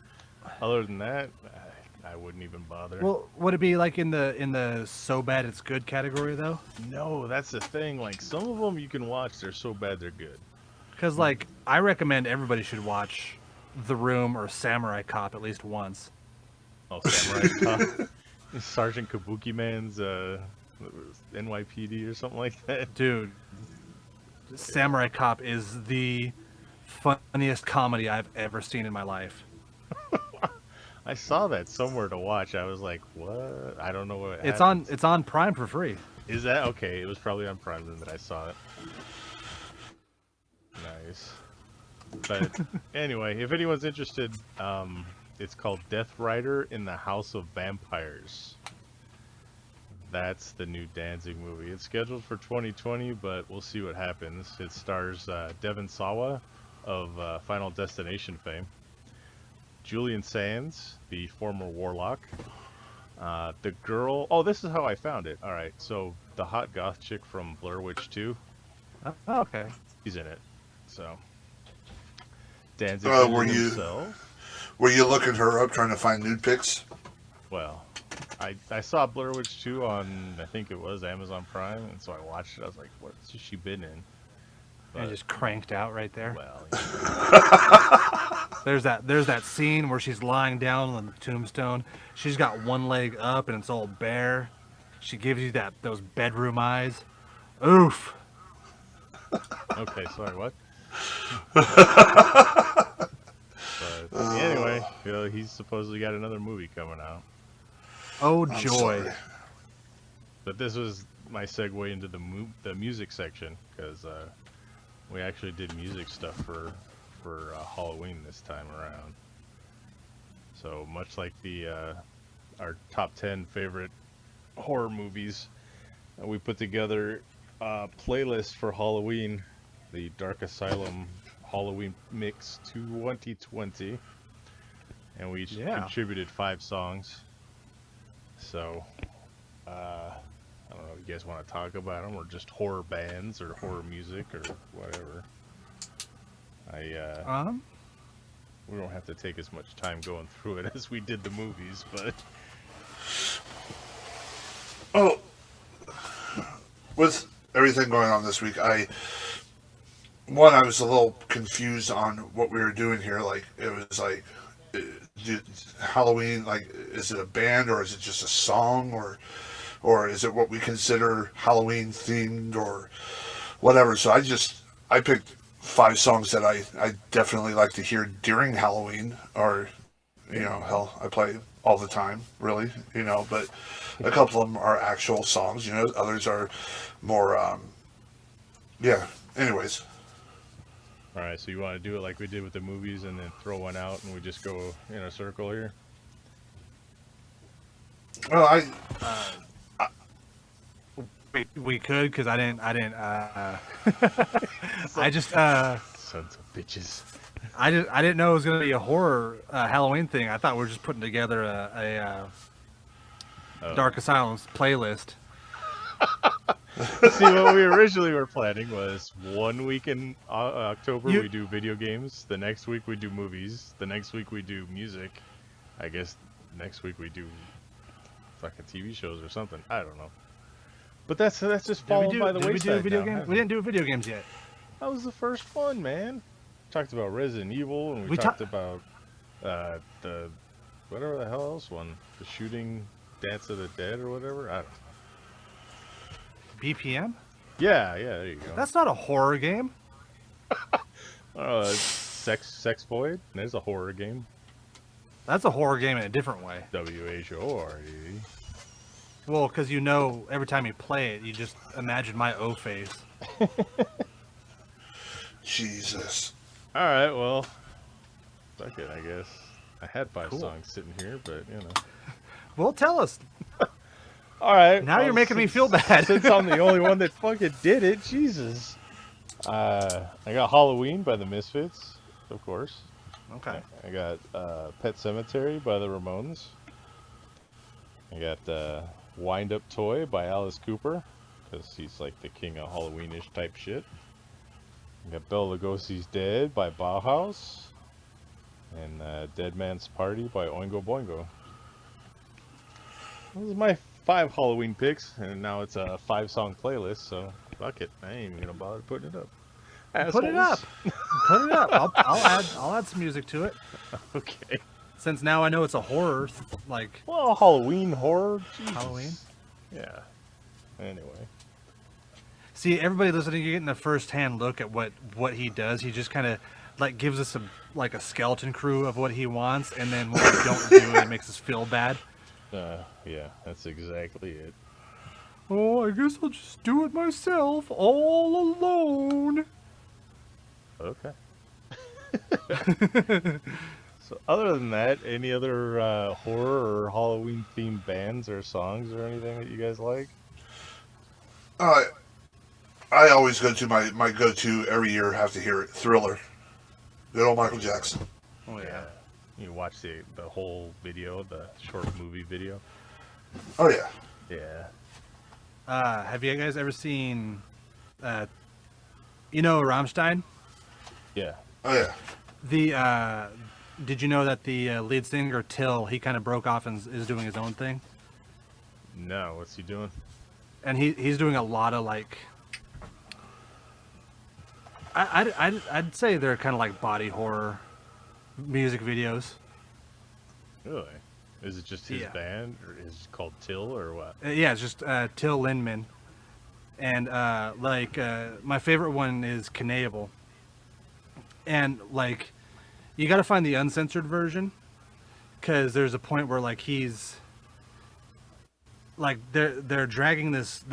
Other than that, I wouldn't even bother. Well, would it be like in the so bad it's good category though? No, that's the thing. Like some of them you can watch, they're so bad they're good. Because like I recommend everybody should watch The Room or Samurai Cop at least once. Oh, Samurai Cop, Sergeant Kabuki Man's NYPD or something like that. Dude, Samurai Cop is the funniest comedy I've ever seen in my life. I saw that somewhere to watch. I was like, what? I don't know what. It's happens. on Prime for free. Is that okay? It was probably on Prime then that I saw it. Nice. But anyway, if anyone's interested, it's called Death Rider in the House of Vampires. That's the new Danzig movie. It's scheduled for 2020, but we'll see what happens. It stars Devon Sawa of Final Destination fame, Julian Sands, the former Warlock, the girl. Oh, this is how I found it. All right, so the hot goth chick from Blair Witch 2, Oh, okay. she's in it. So Danzig himself. Were you looking her up trying to find nude pics? Well, I saw Blair Witch 2 on, I think it was Amazon Prime, and so I watched it. I was like, what's she been in? And just cranked out right there. Well, There's that scene where she's lying down on the tombstone. She's got one leg up and it's all bare. She gives you those bedroom eyes. Oof. Okay, sorry, what? But anyway, he's supposedly got another movie coming out. Oh, I'm joy. sorry. But this was my segue into the music section, because we actually did music stuff for Halloween this time around. So much like our top 10 favorite horror movies, we put together a playlist for Halloween, the Dark Asylum Halloween Mix 2020, and we contributed 5 songs. So, I don't know if you guys want to talk about them, or just horror bands, or horror music, or whatever. We don't have to take as much time going through it as we did the movies, but... Oh, with everything going on this week, I was a little confused on what we were doing here. Like, it was like, Halloween, like, is it a band, or is it just a song, or is it what we consider Halloween themed, or whatever? So I picked 5 songs that I definitely like to hear during Halloween, or, hell, I play all the time, really, but a couple of them are actual songs, others are more, anyways. Alright, so you want to do it like we did with the movies, and then throw one out, and we just go in a circle here? Well, We could, because I didn't. I just. Sons of bitches. I didn't know it was gonna be a horror Halloween thing. I thought we were just putting together a Dark Asylum's playlist. See, what we originally were planning was 1 week in October we do video games, the next week we do movies, the next week we do music. I guess next week we do fucking TV shows or something. I don't know. But that's just falling by the wayside now. We didn't do video games yet. That was the first one, man. Talked about Resident Evil, and we talked about the whatever the hell else one, the shooting Dance of the Dead or whatever. I don't know. BPM? Yeah, there you go. That's not a horror game. Sex Void. There's a horror game. That's a horror game in a different way. WHORE. Well, because every time you play it, you just imagine my O face. Jesus. All right, well, fuck it, I guess. I had 5 songs sitting here, but Well, tell us. All right. Now you're making me feel bad. Since I'm the only one that fucking did it, Jesus. I got Halloween by the Misfits, of course. Okay. I got Pet Cemetery by the Ramones. I got Wind Up Toy by Alice Cooper, because he's like the king of Halloween-ish type shit. I got Bela Lugosi's Dead by Bauhaus. And Dead Man's Party by Oingo Boingo. Those are my 5 Halloween picks, and now it's a 5-song playlist, so fuck it. I ain't even gonna bother putting it up. Assholes. Put it up. Put it up. I'll add some music to it. Okay. Since now I know it's a horror, like... Well, Halloween horror. Jesus. Halloween? Yeah. Anyway. See, everybody listening, you're getting a first-hand look at what he does. He just kind of like gives us a skeleton crew of what he wants, and then when we don't do it, it makes us feel bad. Yeah, that's exactly it. Oh, I guess I'll just do it myself, all alone. Okay. So other than that, any other horror or Halloween themed bands or songs or anything that you guys like? I always go to my go-to every year, have to hear it, Thriller. Good old Michael Jackson. Oh yeah. You watch the whole video, the short movie video? Oh yeah. Yeah. Have you guys ever seen Rammstein? Yeah. Oh yeah. Did you know that the lead singer Till, he kind of broke off and is doing his own thing? No, what's he doing? And he's doing a lot of like I'd say they're kind of like body horror music videos. Really? Is it just his Yeah. band, or is it called Till, or what? Yeah, it's just Till Lindemann. And my favorite one is Canable. And like, you got to find the uncensored version, because there's a point where like he's like they're dragging this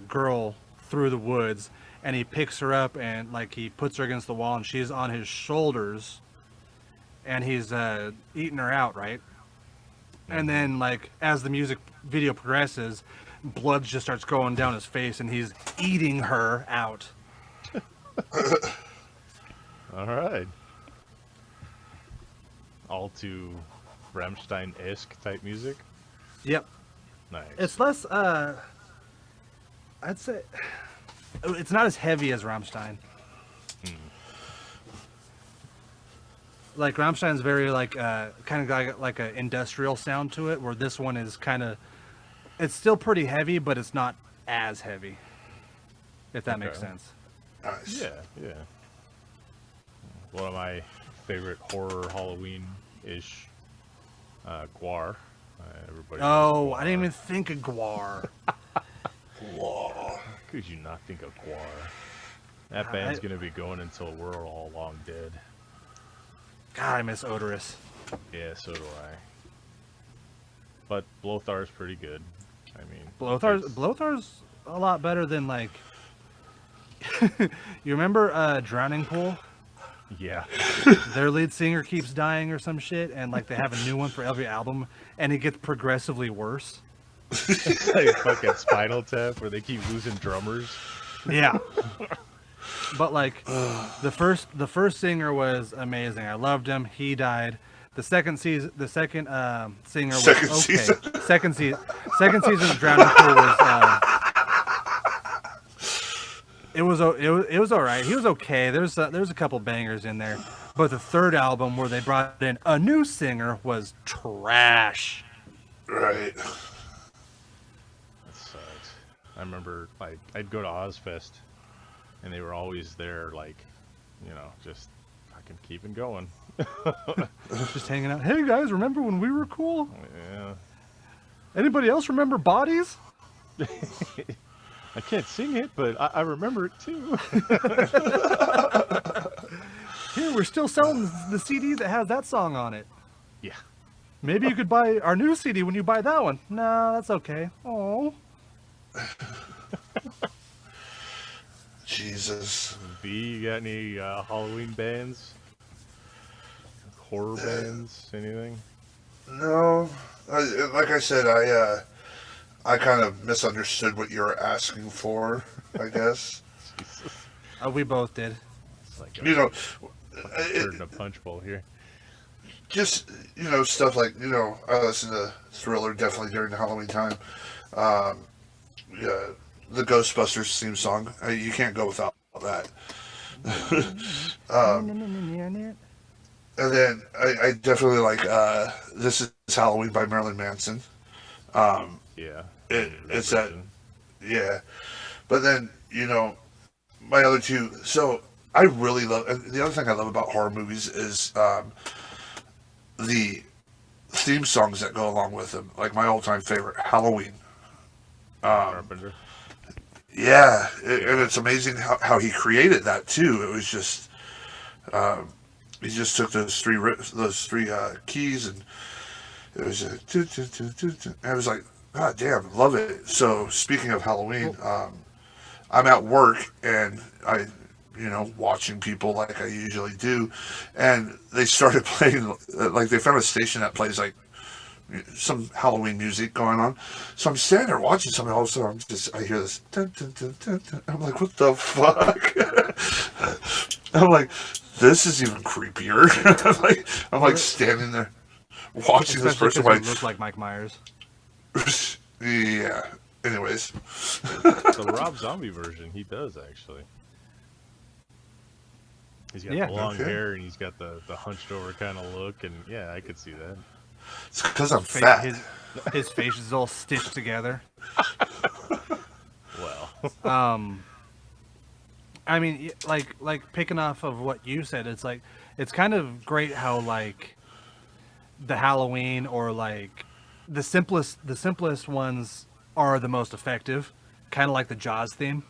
girl through the woods, and he picks her up and like he puts her against the wall, and she's on his shoulders, and he's eating her out, right? And then like as the music video progresses, blood just starts going down his face, and he's eating her out. All right. All to Rammstein-esque type music. Yep. Nice. It's less I'd say it's not as heavy as Rammstein. Like Rammstein's very like kind of got like an industrial sound to it, where this one is kind of, it's still pretty heavy, but it's not as heavy, if that makes Okay. sense. Nice. Yeah. One of my favorite horror Halloween-ish, Guar. Everybody. Oh, I didn't even think of Guar. Whoa. Could you not think of Guar? That band's gonna be going until we're all long dead. God, I miss Odorous. Yeah, so do I. But Blothar's pretty good. I mean, Blothar's a lot better than like. You remember Drowning Pool? yeah. Their lead singer keeps dying or some shit, and like they have a new one for every album, and it gets progressively worse. Like fucking Spinal Tap, where they keep losing drummers. Yeah. But like the first singer was amazing. I loved him. He died. The second singer was Second okay. season. Second season of Drowning Pool was it was all right. He was okay. There was a couple bangers in there, but the third album where they brought in a new singer was trash. Right. That sucks. I remember like I'd go to Ozfest, and they were always there, like, you know, just fucking keeping going. Just hanging out. Hey guys, remember when we were cool? Yeah. Anybody else remember Bodies? I can't sing it, but I remember it too. Here, we're still selling the CD that has that song on it. Yeah. Maybe you could buy our new CD when you buy that one. No, that's okay. Oh. Jesus. B, you got any Halloween bands? Horror bands? Anything? No. Like I said, I kind of misunderstood what you were asking for, I guess. Jesus. We both did. It's like You know, turd in a punch bowl here. just, stuff like, I listen to Thriller definitely during the Halloween time. Yeah, the Ghostbusters theme song. You can't go without that. And then I definitely like This Is Halloween by Marilyn Manson. Yeah. It's that, yeah. But then, my other two, so I really love, and the other thing I love about horror movies is the theme songs that go along with them. Like my all-time favorite, Halloween. Carpenter. Yeah, and it's amazing how he created that too. It was just, he just took those three keys, and it was I was like, God damn, love it. So speaking of Halloween, I'm at work and I, watching people like I usually do, and they started playing, like they found a station that plays like some Halloween music going on. So I'm standing there watching something, all of a sudden I hear this dun, dun, dun, dun, dun. I'm like, what the fuck? I'm like, this is even creepier. I'm like standing there watching this person like look like Mike Myers. Yeah. Anyways. The Rob Zombie version, he does actually. He's got the long hair and he's got the hunched over kind of look, and yeah, I could see that. It's because I'm fat. His face is all stitched together. Well. I mean, like picking off of what you said, it's like, it's kind of great how like the Halloween or like the simplest ones are the most effective, kind of like the Jaws theme.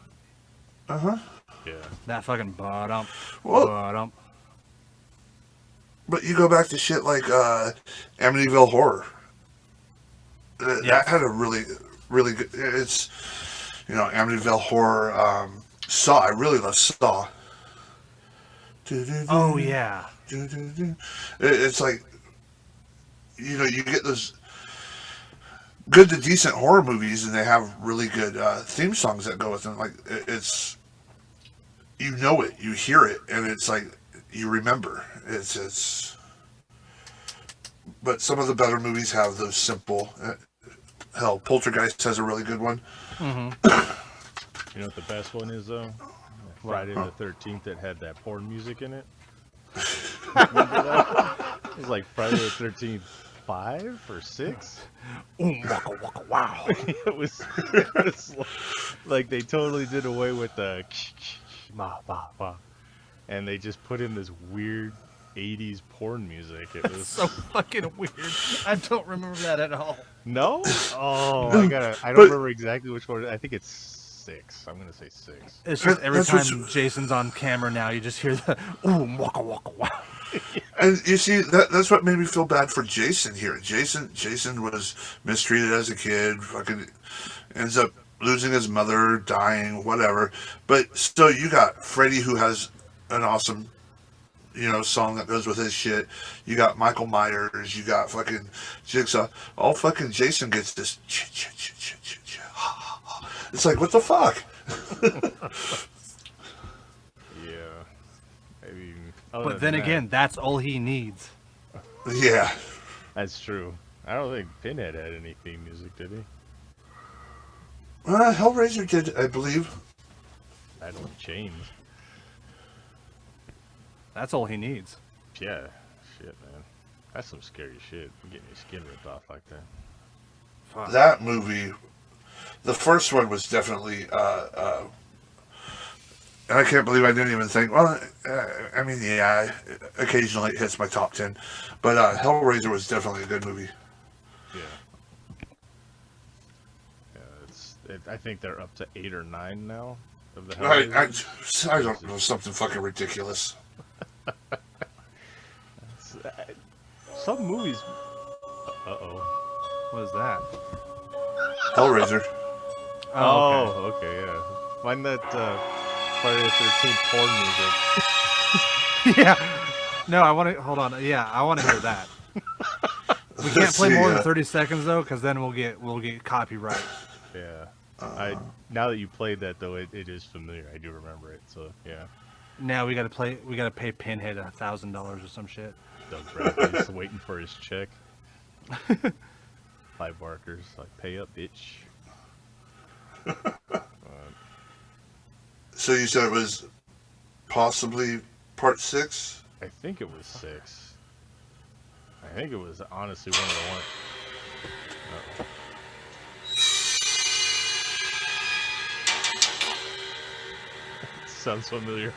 Uh-huh. Yeah. That fucking bottom. Well, but you go back to shit like Amityville Horror. That had a really, really good. It's, Amityville Horror. Saw. I really love Saw. Oh yeah. It's like, you get those good to decent horror movies, and they have really good theme songs that go with them. Like it's, it, you hear it, and it's like you remember. It's. But some of the better movies have those simple. Hell, Poltergeist has a really good one. Mm-hmm. You know what the best one is though? Friday the 13th that had that porn music in it. Remember that? It was like Friday the 13th 5 or 6. Waka waka wow. it was like they totally did away with the and they just put in this weird 80s porn music. It was so fucking weird. I don't remember that at all. No? Oh, I don't remember exactly which one. I think it's 6. I'm gonna say 6. It's just every time Jason's on camera now, you just hear the waka waka wow. And you see, that's what made me feel bad for Jason here. Jason was mistreated as a kid. Fucking ends up losing his mother, dying, whatever. But still, you got Freddy, who has an awesome, song that goes with his shit. You got Michael Myers. You got fucking Jigsaw. All fucking Jason gets this. It's like, what the fuck? Yeah. Maybe. But then again, that's all he needs. Yeah. That's true. I don't think Pinhead had any theme music, did he? Hellraiser did, I believe. That only changed. That's all he needs. Yeah. Shit, man. That's some scary shit. I'm getting your skin ripped off like that. Fuck. That movie, the first one was definitely, and I can't believe I didn't even think, occasionally it hits my top 10, but Hellraiser was definitely a good movie. Yeah. I think they're up to 8 or 9 now of the Hellraiser. I don't know, something fucking ridiculous. Some movies. What is that? Hellraiser. Oh, okay, yeah. Find that Friday the 13th porn music. Yeah. No, I want to hold on. Yeah, I want to hear that. We can't play more than 30 seconds though, because then we'll get copyright. Yeah. Now that you played that though, it is familiar. I do remember it. So yeah. Now we gotta pay Pinhead $1,000 or some shit. Doug Bradley's waiting for his check. Clive Barker's like, pay up, bitch. So you said it was possibly part 6? I think it was 6. I think it was honestly one of the ones. Sounds familiar.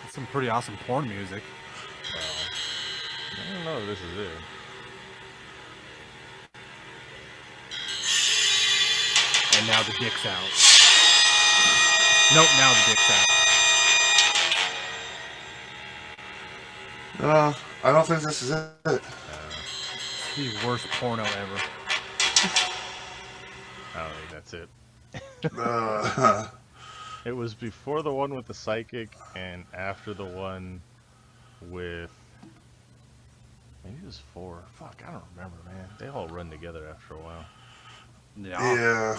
It's some pretty awesome porn music. I don't know if this is it. And now the dick's out. Nope, now the dick's out. I don't think this is it. It's the worst porno ever. I don't think that's it. Uh, It was before the one with the psychic and after the one with... Maybe it was 4. Fuck, I don't remember, man. They all run together after a while. yeah.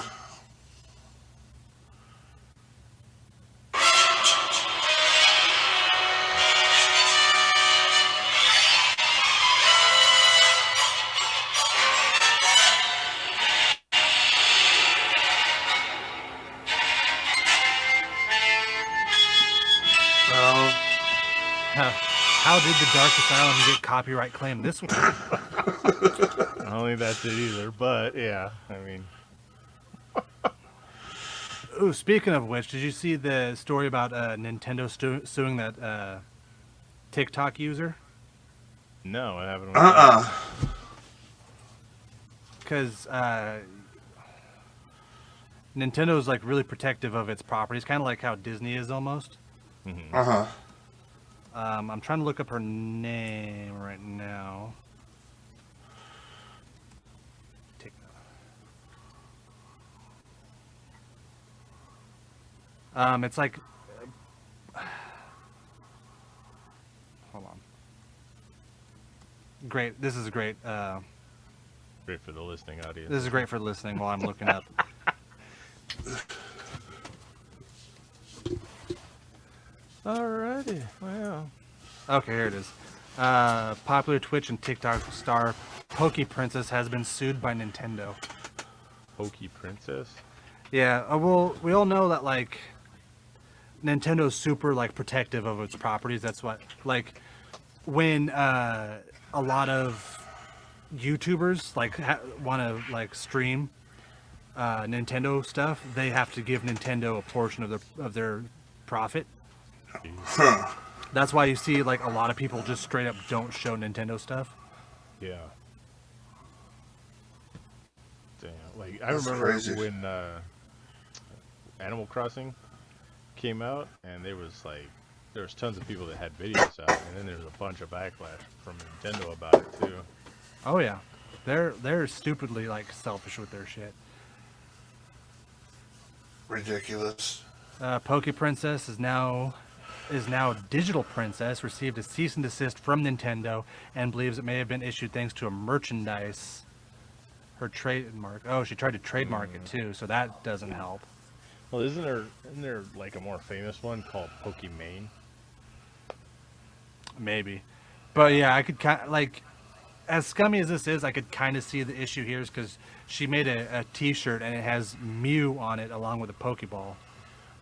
How did the Dark Asylum get copyright claim this one? I don't think that's it either, but yeah, I mean... Ooh, speaking of which, did you see the story about Nintendo suing that TikTok user? No, I haven't. because Nintendo's like really protective of its properties, kind of like how Disney is almost. Mm-hmm. Uh-huh. I'm trying to look up her name right now. It's like, hold on. Great. This is great. Great for the listening audience. This is great for listening while I'm looking up. Alrighty. Wow. Okay, here it is. Popular Twitch and TikTok star Poke Princess has been sued by Nintendo. Pokey Princess? Yeah, well, we all know that, like, Nintendo's super, like, protective of its properties. That's what, like, when a lot of YouTubers, like, want to, like, stream Nintendo stuff, they have to give Nintendo a portion of their profit. Huh. That's why you see, like, a lot of people just straight up don't show Nintendo stuff. Yeah. Damn. Like, I That's remember crazy. when Animal Crossing came out, and there was tons of people that had videos out, and then there was a bunch of backlash from Nintendo about it too. Oh yeah, they're stupidly, like, selfish with their shit. Ridiculous. Poke Princess is now a digital princess, received a cease and desist from Nintendo, and believes it may have been issued thanks to a merchandise. Her trademark. Oh, she tried to trademark it too, so that doesn't help. Well, isn't there like a more famous one called Pokimane? Maybe, but yeah, I could kind of, like, as scummy as this is, I could kind of see the issue here, is because she made a T-shirt and it has Mew on it along with a Pokeball.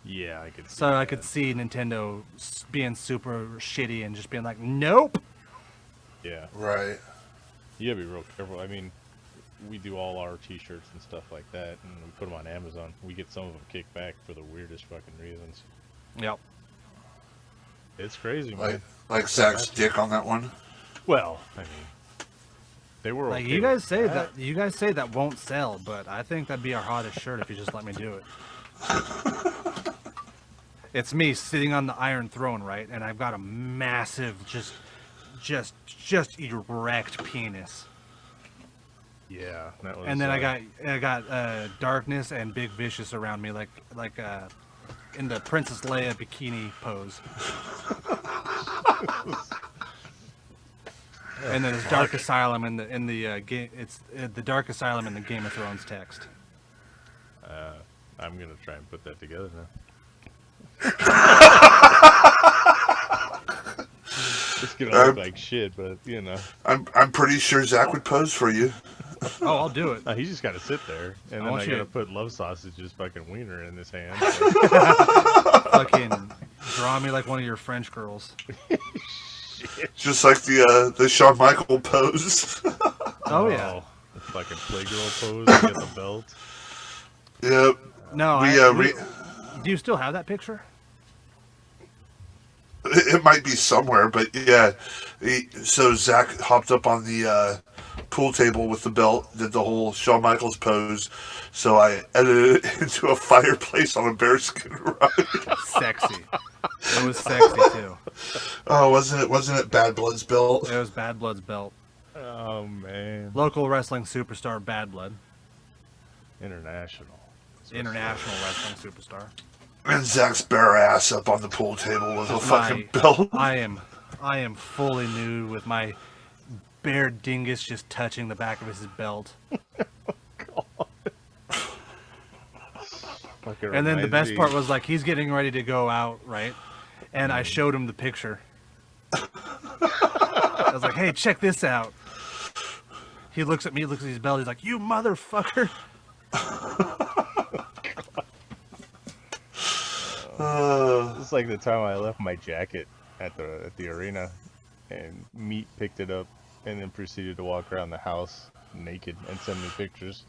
Yeah, I could. See So that. I could see Nintendo being super shitty and just being like, nope. Yeah, Right. you gotta be real careful. I mean, we do all our T-shirts and stuff like that, and we put them on Amazon. We get some of them kicked back for the weirdest fucking reasons. Yep. It's crazy, man. Like Zach's dick on that one. Well, I mean, they were Like, okay you guys with say that you guys say that won't sell, but I think that'd be our hottest shirt if you just let me do it. It's me sitting on the Iron Throne, right? And I've got a massive, just erect penis. Yeah, that was. And then I got Darkness and Big Vicious around me, like in the Princess Leia bikini pose. And then there's Dark Asylum in the game. It's the Dark Asylum in the Game of Thrones text. I'm gonna try and put that together now. It's gonna look like shit, but you know. I'm pretty sure Zach would pose for you. Oh, I'll do it. No, he's just gotta sit there, and then want I you gotta to- put Love Sausage's fucking wiener in his hand. So. Fucking draw me like one of your French girls. Just like the Shawn Michael pose. Oh yeah. The fucking Playgirl pose, get the belt. Yep. No, do you still have that picture? It might be somewhere, but yeah. So Zach hopped up on the pool table with the belt, did the whole Shawn Michaels pose. So I edited it into a fireplace on a bearskin rug. Sexy. It was sexy too. Oh, wasn't it Bad Blood's belt? It was Bad Blood's belt. Oh man. Local wrestling superstar Bad Blood. International. International wrestling superstar. And Zach's bare ass up on the pool table with a fucking belt. I am fully nude with my bare dingus just touching the back of his belt. And then the best part was, like, he's getting ready to go out, right? And I showed him the picture. I was like, hey, check this out. He looks at me, looks at his belt, he's like, you motherfucker. It's like the time I left my jacket at the arena, and Meat picked it up and then proceeded to walk around the house naked and send me pictures.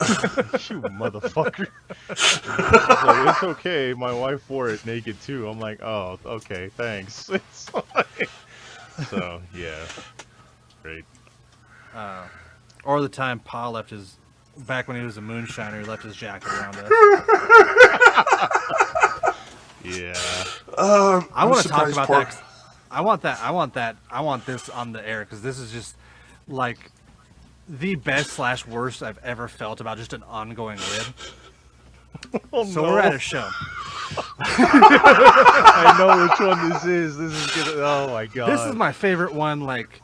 You motherfucker. Like, it's okay, my wife wore it naked too. I'm like, oh, okay, thanks. It's like, so, yeah. Great. Or the time Pa left his, back when he was a moonshiner, he left his jacket around us. Yeah. I want to talk about that. I want this on the air because this is just like the best / worst I've ever felt about just an ongoing rib. Oh, So no. we're at a show. I know which one this is. This is gonna. Oh my god. This is my favorite one. Like,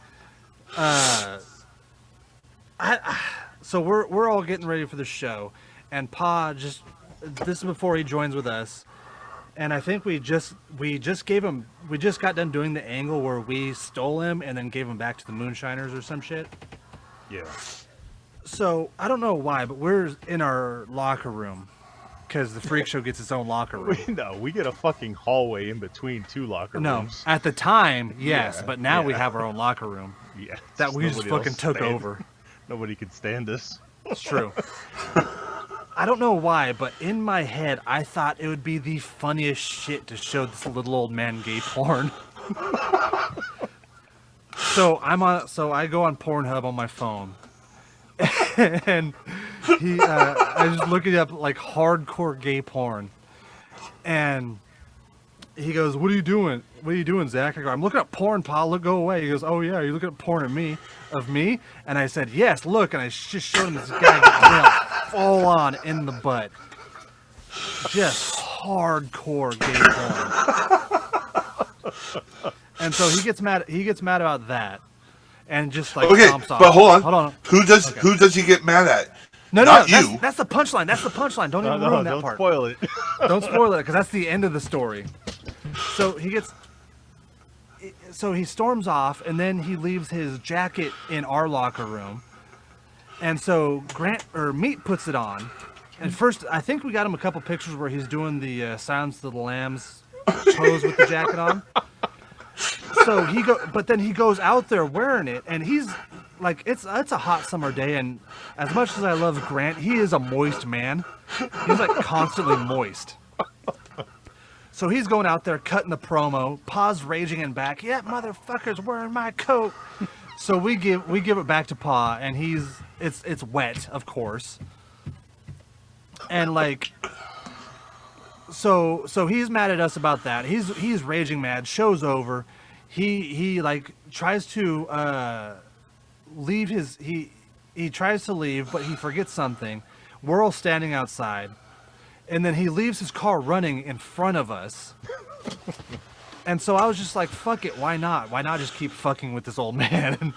so we're all getting ready for the show, and Pa just, this is before he joins with us, and I think we just got done doing the angle where we stole him and then gave him back to the moonshiners or some shit. Yeah. So I don't know why, but we're in our locker room because the freak show gets its own locker room. We get a fucking hallway in between 2 locker No, rooms. at the time, yes, Yeah, but now we yeah. have our own locker room Yeah. that we just fucking took over. Nobody could stand us. It's true. I don't know why, but in my head, I thought it would be the funniest shit to show this little old man gay porn. So I go on Pornhub on my phone, and I just look it up like hardcore gay porn, and he goes, "What are you doing? What are you doing, Zach?" I go, "I'm looking up porn, Pa. Look, go away." He goes, "Oh yeah, you're looking at porn of me?" And I said, "Yes, look." And I just showed him this guy getting nailed full on in the butt, just hardcore gay porn. And so he gets mad about that, and just like stomps off. But hold on. Who does he get mad at? No, Not you. that's the punchline. That's the punchline. Don't even ruin that don't part. spoil it. Don't spoil it, because that's the end of the story. So he storms off, and then he leaves his jacket in our locker room. And so Meat puts it on. And first, I think we got him a couple pictures where he's doing the Silence of the Lambs pose with the jacket on. So but then he goes out there wearing it, and he's like, it's a hot summer day, and as much as I love Grant, he is a moist man. He's like constantly moist. So he's going out there cutting the promo. Pa's raging in back. Yeah, motherfucker's wearing my coat. So we give it back to Pa, and it's wet, of course. And like, so he's mad at us about that. He's raging mad. Show's over. He like tries to leave he tries to leave, but he forgets something. We're all standing outside. And then he leaves his car running in front of us. And so I was just like, fuck it, why not? Why not just keep fucking with this old man?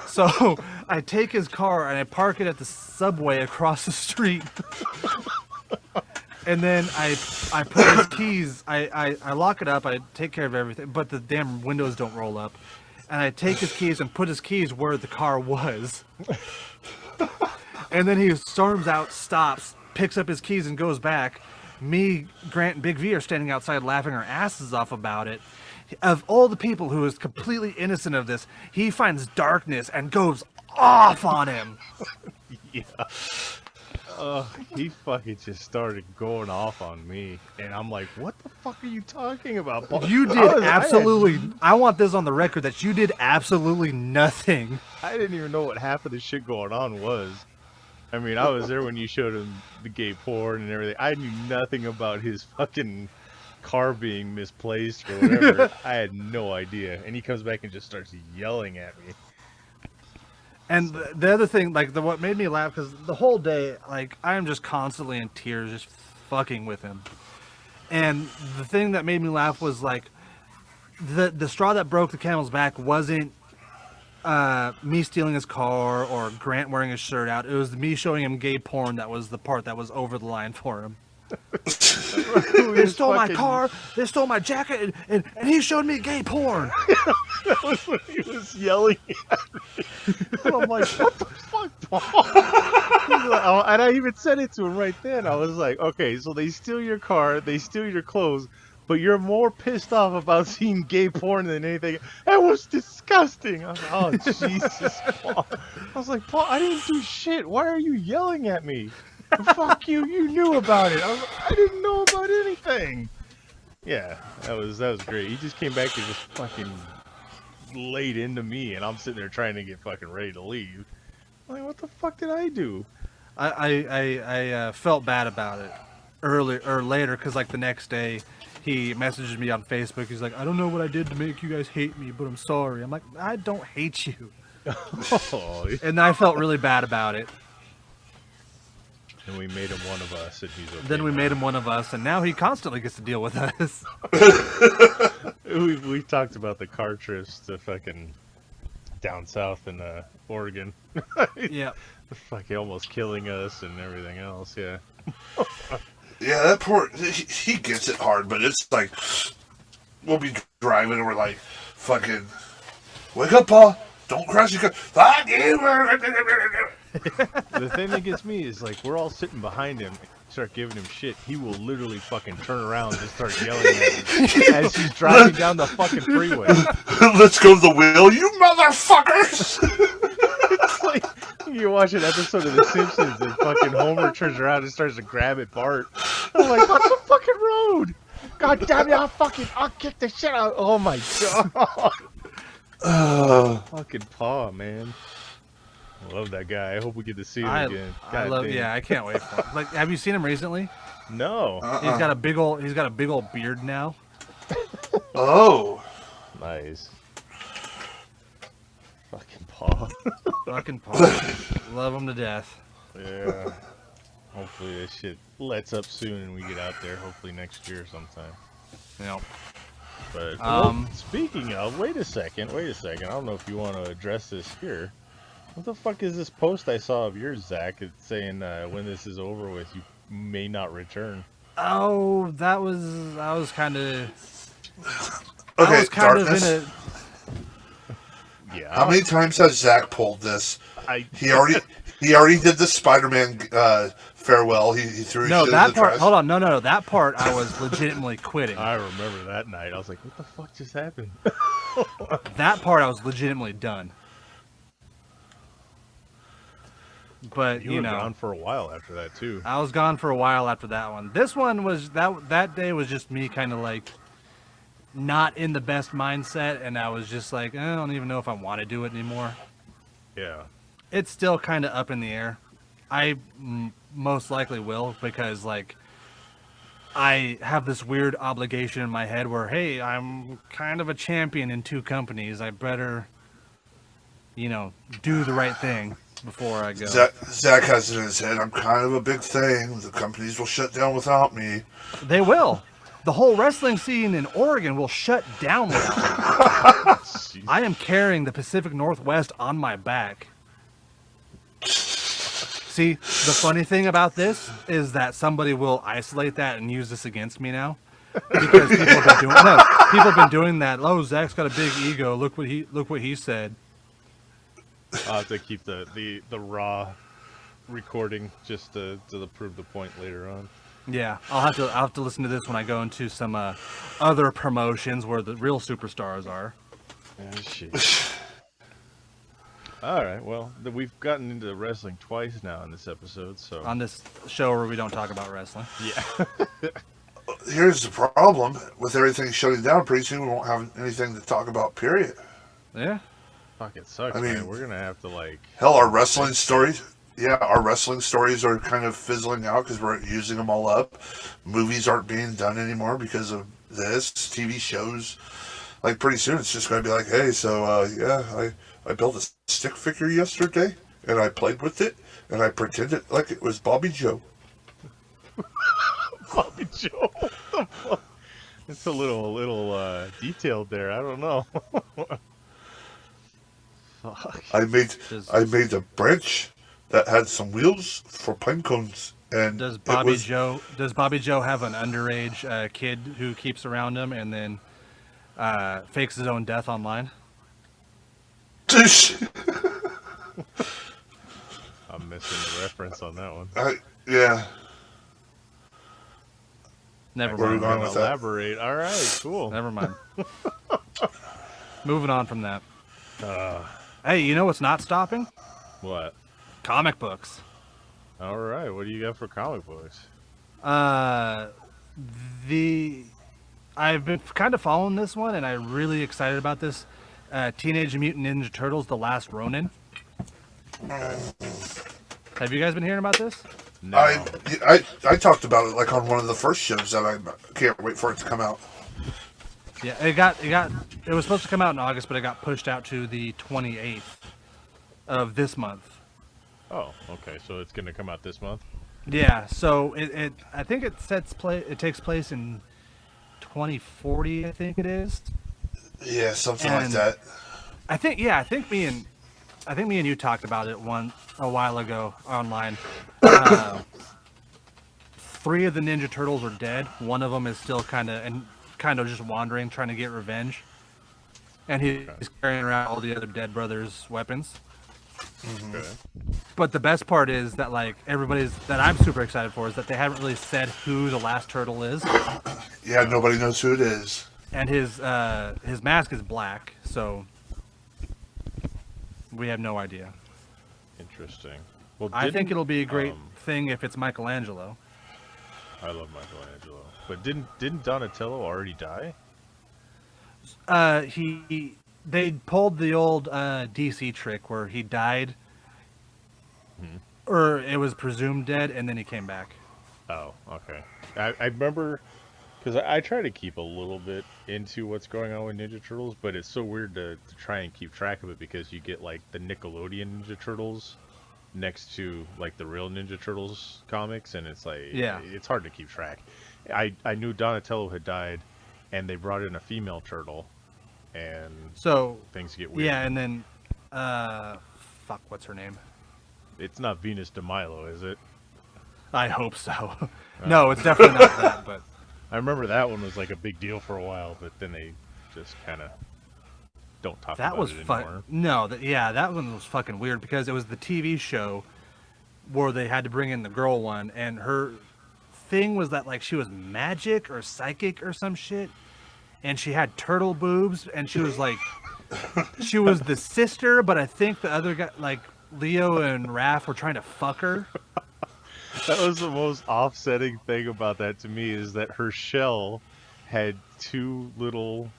So I take his car and I park it at the subway across the street. And then I put his keys, I lock it up, I take care of everything, but the damn windows don't roll up. And I take his keys and put his keys where the car was. And then he storms out, stops, picks up his keys and goes back. Me, Grant, and Big V are standing outside laughing our asses off about it. Of all the people who is completely innocent of this, he finds darkness and goes off on him. Yeah. He fucking just started going off on me, and I'm like, what the fuck are you talking about, Paul? You did absolutely, I want this on the record that you did absolutely nothing. I didn't even know what half of the shit going on was. I mean, I was there when you showed him the gay porn and everything. I knew nothing about his fucking car being misplaced or whatever. I had no idea. And he comes back and just starts yelling at me. And the other thing, like, what made me laugh, because the whole day, like, I am just constantly in tears, just fucking with him. And the thing that made me laugh was, like, the straw that broke the camel's back wasn't me stealing his car or Grant wearing his shirt out. It was me showing him gay porn that was the part that was over the line for him. They stole my car, they stole my jacket, and he showed me gay porn. That was when he was yelling at me. And I'm like, what the fuck, Paul? And I even said it to him right then. I was like, okay, so they steal your car, they steal your clothes, but you're more pissed off about seeing gay porn than anything. That was disgusting. I was like, oh, Jesus, Paul. I was like, Paul, I didn't do shit. Why are you yelling at me? Fuck you, you knew about it. I didn't know about anything. Yeah, that was great. He just came back and just fucking laid into me, and I'm sitting there trying to get fucking ready to leave. Like, what the fuck did I do? I felt bad about it later because like the next day he messages me on Facebook. He's like, I don't know what I did to make you guys hate me, but I'm sorry. I'm like, I don't hate you. Oh, And I felt really bad about it. and we made him one of us, and he's okay. Then we made him one of us, and now he constantly gets to deal with us. We talked about the car trips to fucking down south in Oregon. Yeah. Fucking almost killing us and everything else, yeah. Yeah, that poor... He gets it hard, but it's like... We'll be driving and we're like, fucking... Wake up, Paul! Don't crash your car! Fuck you! The thing that gets me is, like, we're all sitting behind him, start giving him shit. He will literally fucking turn around and just start yelling at us as he's driving down the fucking freeway. Let's go to the wheel, you motherfuckers! It's like you watch an episode of The Simpsons and fucking Homer turns around and starts to grab at Bart. I'm like, what's the fucking road? God damn it, I'll kick the shit out. Oh my god. Fucking Paw, man. I love that guy. I hope we get to see him again. Yeah, I can't wait for him. Like, have you seen him recently? No. He's got a big old beard now. Oh. Nice. Fucking Paw. Fucking Paul. Love him to death. Yeah. Hopefully this shit lets up soon and we get out there. Hopefully next year sometime. Yeah. But speaking of, wait a second. I don't know if you want to address this here. What the fuck is this post I saw of yours, Zach? It's saying when this is over with, you may not return. Oh, I was kind of. Okay, I was kind of Darkness. in a. Yeah. How many times has Zach pulled this? He already did the Spider-Man farewell. He threw his No, shit that in the part. trash. Hold on, no. That part I was legitimately quitting. I remember that night. I was like, what the fuck just happened? That part I was legitimately done. But You were gone for a while after that too. I was gone for a while after that one. This one was that day was just me kind of like not in the best mindset, and I was just like, I don't even know if I want to do it anymore. Yeah. It's still kind of up in the air. I most likely will, because like I have this weird obligation in my head where, hey, I'm kind of a champion in two companies. I better, do the right thing before I go. Zach has it in his head. I'm kind of a big thing. The companies will shut down without me. They will. The whole wrestling scene in Oregon will shut down without me. I am carrying the Pacific Northwest on my back. See, the funny thing about this is that somebody will isolate that and use this against me now, because people have been doing that. Oh, Zach's got a big ego. Look what he said. I'll have to keep the raw recording just to prove the point later on. Yeah, I'll have to listen to this when I go into some other promotions where the real superstars are. Oh, shit. All right, well, we've gotten into wrestling twice now in this episode, so... On this show where we don't talk about wrestling. Yeah. Here's the problem. With everything shutting down, pretty soon we won't have anything to talk about, period. Yeah. Fuck, it sucks, I mean, man. We're going to have to, like... Hell, our wrestling stories... Yeah, our wrestling stories are kind of fizzling out because we're using them all up. Movies aren't being done anymore because of this. TV shows. Like, pretty soon it's just going to be like, hey, so, I built a stick figure yesterday, and I played with it, and I pretended like it was Bobby Joe. Bobby Joe? It's a little detailed there. I don't know. Fuck. I made a branch that had some wheels for pine cones, and Does Bobby Joe have an underage kid who keeps around him and then fakes his own death online? I'm missing the reference on that one. Yeah. Never Where are we mind. going with that? Elaborate. All right, cool. Never mind. Moving on from that. Hey, you know what's not stopping? What? Comic books. All right, what do you got for comic books? I've been kind of following this one, and I'm really excited about this. Teenage Mutant Ninja Turtles: The Last Ronin. Okay. Have you guys been hearing about this? No. I talked about it like on one of the first shows that I can't wait for it to come out. Yeah, it was supposed to come out in August, but it got pushed out to the 28th of this month. Oh, okay. So it's gonna come out this month. Yeah, so I think it takes place in 2040, I think it is. Yeah, something like that. I think me and you talked about it a while ago online. 3 of the Ninja Turtles are dead. One of them is still kind of just wandering, trying to get revenge. And he's carrying around all the other dead brothers' weapons. Okay. But the best part is that that I'm super excited for is that they haven't really said who the last turtle is. Yeah, nobody knows who it is. And his mask is black, so we have no idea. Interesting. Well, I think it'll be a great thing if it's Michelangelo. I love Michelangelo, but didn't Donatello already die? They pulled the old DC trick where he died, or it was presumed dead, and then he came back. Oh, okay. I remember, because I try to keep a little bit into what's going on with Ninja Turtles, but it's so weird to try and keep track of it because you get like the Nickelodeon Ninja Turtles next to like the real Ninja Turtles comics, and it's like, yeah, it's hard to keep track. I knew Donatello had died, and they brought in a female turtle, and so things get weird. Yeah, and then what's her name? It's not Venus de Milo, is it? I hope so. No, it's definitely not that, but I remember that one was like a big deal for a while, but then they just kind of don't talk that about was it fun. anymore. No, that one was fucking weird because it was the TV show where they had to bring in the girl one, and her thing was that like she was magic or psychic or some shit, and she had turtle boobs, and she was like, she was the sister, but I think the other guy, like Leo and Raph, were trying to fuck her. That was the most offsetting thing about that to me, is that her shell had 2 little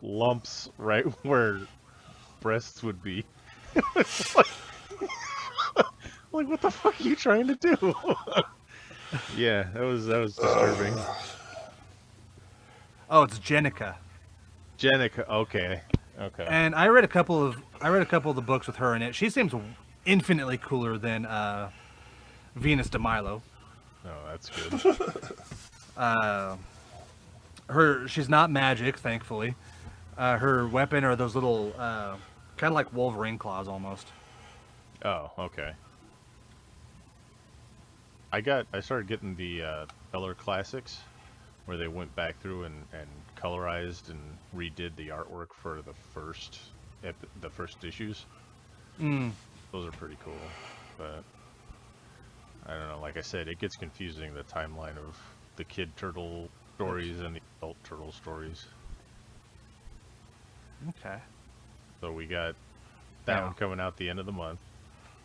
lumps right where breasts would be. It's like, like, what the fuck are you trying to do? Yeah, that was disturbing. Oh, it's Jenica. Jenica, okay. And I read a couple of the books with her in it. She seems infinitely cooler than Venus de Milo. Oh, that's good. She's not magic, thankfully. Her weapon are those little kind of like Wolverine claws almost. Oh, okay. I started getting the Feller Classics, where they went back through and colorized and redid the artwork for the first issues. Those are pretty cool, but I don't know. Like I said, it gets confusing, the timeline of the kid turtle stories and the adult turtle stories. Okay. So we got that one coming out the end of the month.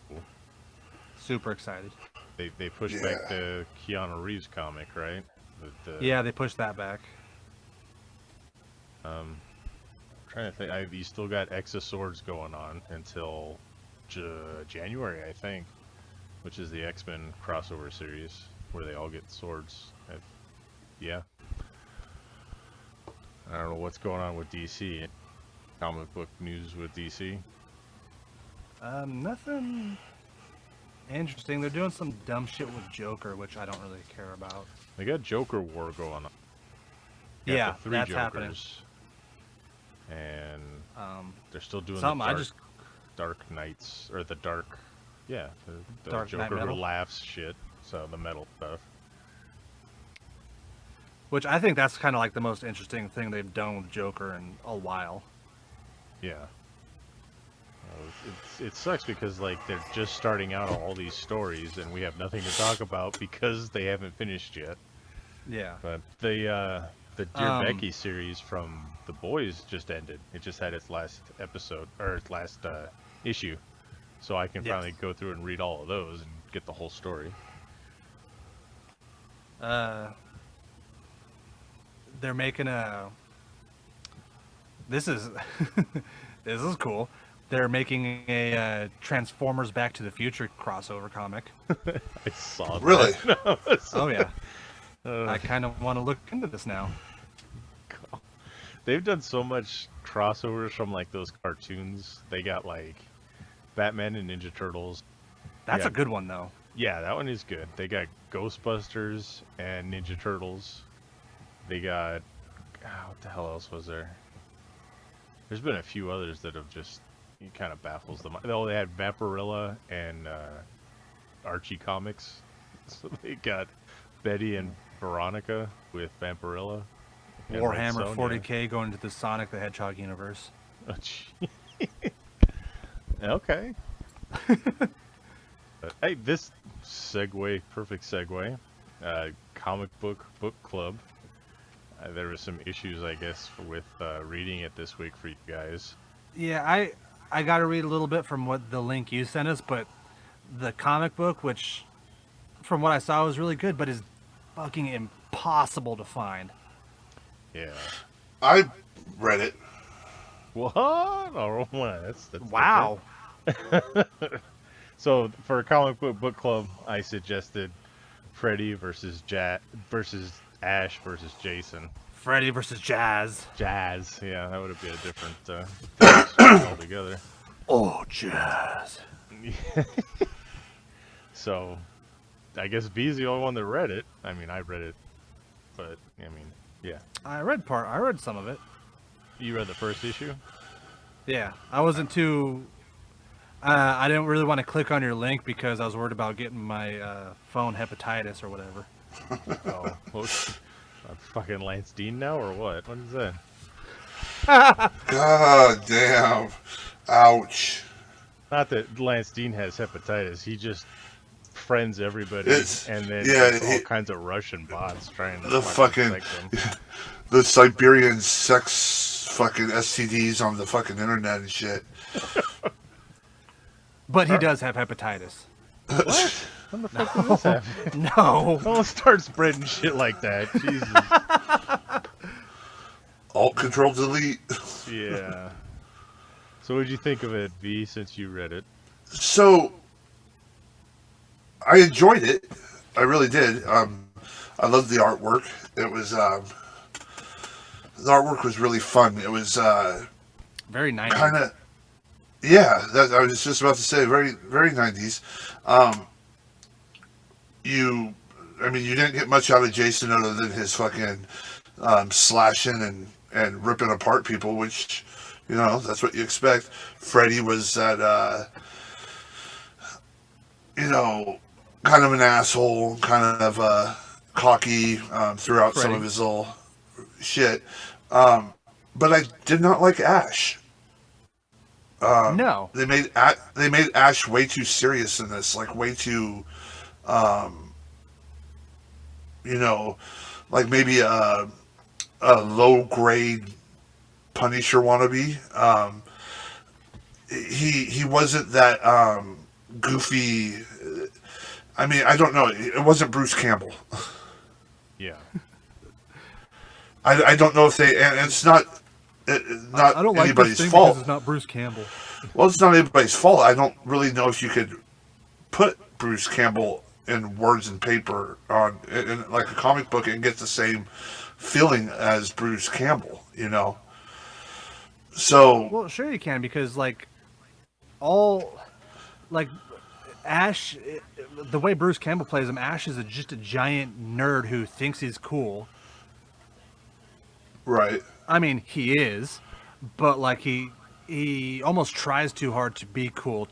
Cool. Super excited. They pushed back the Keanu Reeves comic, right? Yeah, they pushed that back. Trying to think. You still got Exoswords going on until January, I think, which is the X-Men crossover series where they all get swords. Yeah. I don't know what's going on with DC. Comic book news with DC. Nothing interesting. They're doing some dumb shit with Joker, which I don't really care about. They got Joker War going on. Yeah, the 3 that's Jokers, happening. And they're still doing something. Dark Knights, or the Dark, the Dark Knight Joker who Metal? laughs shit. So the metal stuff. Which I think that's kind of like the most interesting thing they've done with Joker in a while. Yeah. It sucks because like they're just starting out all these stories and we have nothing to talk about because they haven't finished yet. Yeah. But the Dear Becky series from The Boys just ended. It just had its last episode, or its last issue. So I can finally go through and read all of those and get the whole story. They're making a... This is this is cool. they're making a Transformers Back to the Future crossover comic. I saw that. Really? Oh yeah. I kind of want to look into this now. They've done so much crossovers from like those cartoons. They got like Batman and Ninja Turtles. That's Yeah. a good one though. Yeah, that one is good. They got Ghostbusters and Ninja Turtles. They got what the hell else was there? There's been a few others that have just it kind of baffles them. Oh, they had Vampirilla and Archie comics. So they got Betty and Veronica with Vampirilla. and Red Warhammer Sonja. 40K going into the Sonic the Hedgehog universe. Oh, gee. Okay. Hey, this perfect segue. Comic book club. There were some issues, I guess, with reading it this week for you guys. Yeah, I got to read a little bit from what the link you sent us, but the comic book, which from what I saw was really good, but is fucking impossible to find. Yeah. I read it. What? Oh, that's Wow. So for a comic book club, I suggested Freddy versus Ash versus Jason. Freddy versus Jazz. Jazz, yeah, that would have been a different thing altogether. Oh, Jazz. So, I guess B's the only one that read it. I mean, I read it, but I mean, yeah. I read some of it. You read the first issue? Yeah, I wasn't too. I didn't really want to click on your link because I was worried about getting my phone hepatitis or whatever. Oh, fucking Lance Dean now or what? What is that? God damn. Ouch. Not that Lance Dean has hepatitis. He just friends everybody, and then all kinds of Russian bots trying to infect him. The Siberian sex fucking STDs on the fucking internet and shit. But he does have hepatitis. What? When the fuck did this happen? No. Don't start spreading shit like that. Jesus. Alt Control Delete. Yeah. So what'd you think of it, V, since you read it? So, I enjoyed it. I really did. I loved the artwork. It was, the artwork was really fun. It was, Very nice. kind of, yeah, I was just about to say, very, very 90s. You didn't get much out of Jason other than his fucking slashing and ripping apart people, which, that's what you expect. Freddy was that, kind of an asshole, kind of cocky throughout some of his little shit. But I did not like Ash. No. They made Ash way too serious in this, like way too, like maybe a low grade Punisher wannabe. He wasn't that goofy. I mean, I don't know. It wasn't Bruce Campbell. Yeah. I don't know if they, and it's not I don't like anybody's this thing fault. because it's not Bruce Campbell. Well, it's not anybody's fault. I don't really know if you could put Bruce Campbell in words and paper in like a comic book and get the same feeling as Bruce Campbell, So, Well, sure you can because Ash, the way Bruce Campbell plays him, Ash is just a giant nerd who thinks he's cool. right. I mean, he is, but he almost tries too hard to be cool.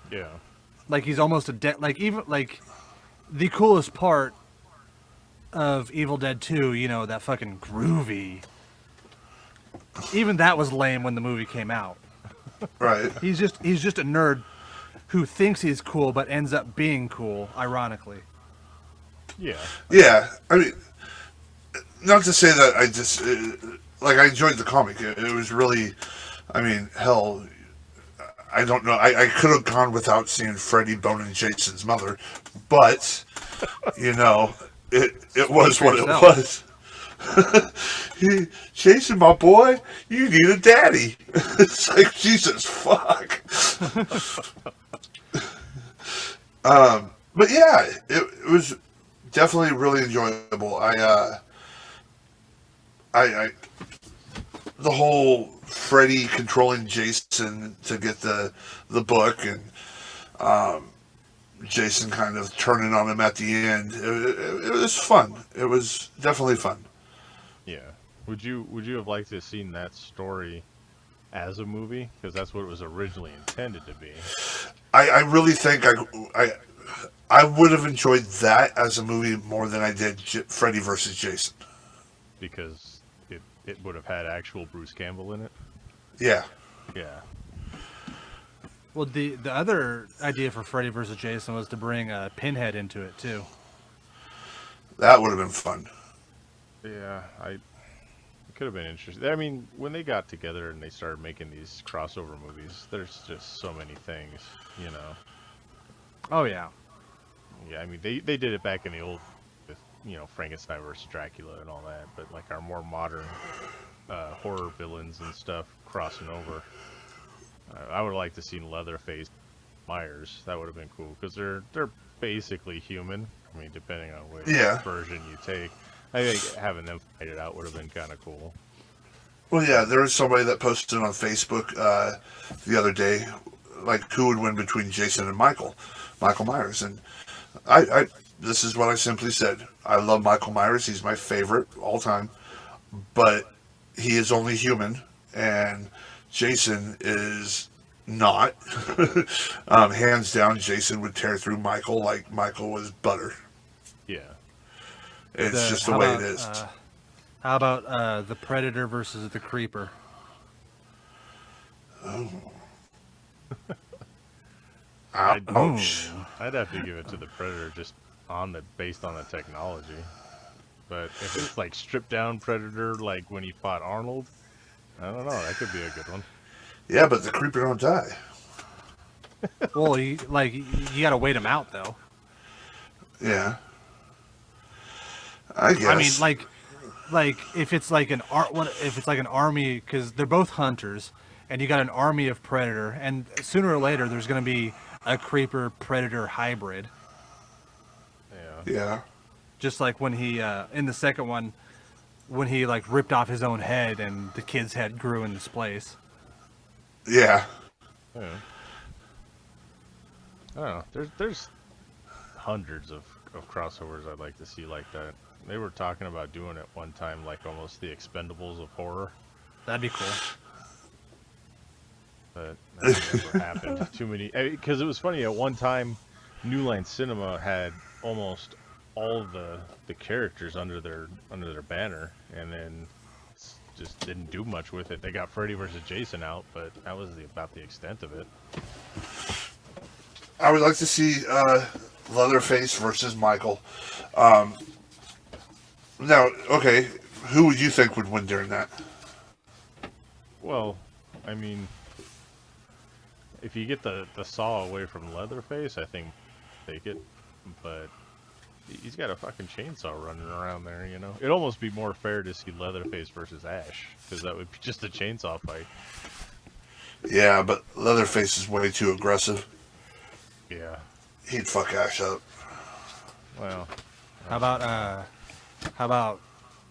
Yeah. Like he's almost the coolest part of Evil Dead 2, that fucking groovy. Even that was lame when the movie came out. Right. He's just a nerd who thinks he's cool but ends up being cool, ironically. Yeah. Yeah. I mean, not to say that I just I enjoyed the comic. It was really, I mean, hell, I don't know. I could have gone without seeing Freddy boning Jason's mother, but it was what it was. Jason, my boy, you need a daddy. It's like, Jesus, fuck. But yeah, it was definitely really enjoyable. I the whole Freddy controlling Jason to get the book, and Jason kind of turning on him at the end. It was fun. It was definitely fun. Yeah. Would you have liked to have seen that story as a movie? Because that's what it was originally intended to be. I really think I would have enjoyed that as a movie more than I did Freddy versus Jason. Because it would have had actual Bruce Campbell in it? Yeah. Yeah. Well, the other idea for Freddy vs. Jason was to bring Pinhead into it too. That would have been fun. Yeah, it could have been interesting. I mean, when they got together and they started making these crossover movies, there's just so many things, you know. Oh yeah. Yeah, I mean, they did it back in the old, with, you know, Frankenstein versus Dracula and all that, but like our more modern horror villains and stuff crossing over. I would like to see Leatherface, Myers. That would have been cool because they're basically human. I mean, depending on which version you take. I think having them fight it out would have been kind of cool. Well, yeah, there was somebody that posted on Facebook the other day, like, who would win between Jason and Michael Myers, and I this is what I simply said. I love Michael Myers. He's my favorite all time, but he is only human, and Jason is not. Hands down, Jason would tear through Michael like Michael was butter. Yeah. It's just the way it is. How about the Predator versus the Creeper? Oh. I'd Ouch. have to give it to the Predator just based on the technology. But if it's like stripped down Predator, like when he fought Arnold, I don't know. That could be a good one. Yeah, but the creeper don't die. Well, you got to wait him out though. Yeah. I guess. I mean, like if it's like an army, because they're both hunters, and you got an army of Predator, and sooner or later there's going to be a Creeper Predator hybrid. Yeah. Yeah. Just like when he in the second one, when he like ripped off his own head and the kid's head grew in its place. Yeah. Yeah. I don't know. There's hundreds of crossovers I'd like to see like that. They were talking about doing it one time, like almost the Expendables of horror. That'd be cool. But that never happened. Too many. Because it was funny, at one time, New Line Cinema had almost all the characters under their banner, and then just didn't do much with it. They got Freddy versus Jason out, but that was about the extent of it. I would like to see Leatherface versus Michael. Now, okay, who would you think would win during that? Well, I mean, if you get the saw away from Leatherface, I think take it. But he's got a fucking chainsaw running around there, you know? It'd almost be more fair to see Leatherface versus Ash, because that would be just a chainsaw fight. Yeah, but Leatherface is way too aggressive. Yeah. He'd fuck Ash up. Well. How about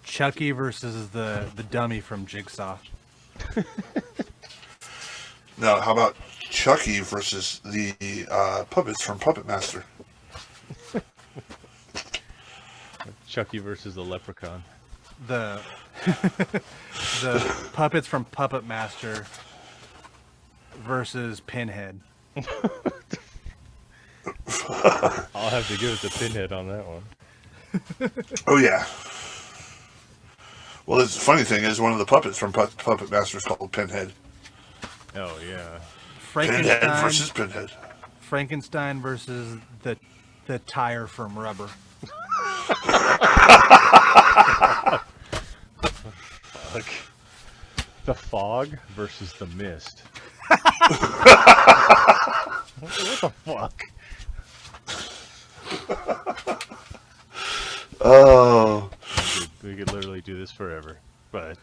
Chucky versus the dummy from Jigsaw? No, how about Chucky versus the puppets from Puppet Master? Chucky versus the Leprechaun. The puppets from Puppet Master versus Pinhead. I'll have to give it to Pinhead on that one. Oh, yeah. Well, the funny thing is, one of the puppets from Puppet Master is called Pinhead. Oh, yeah. Pinhead versus Pinhead. Frankenstein versus the tire from Rubber. Fuck. The Fog versus the Mist. What the fuck? Oh. We could literally do this forever. But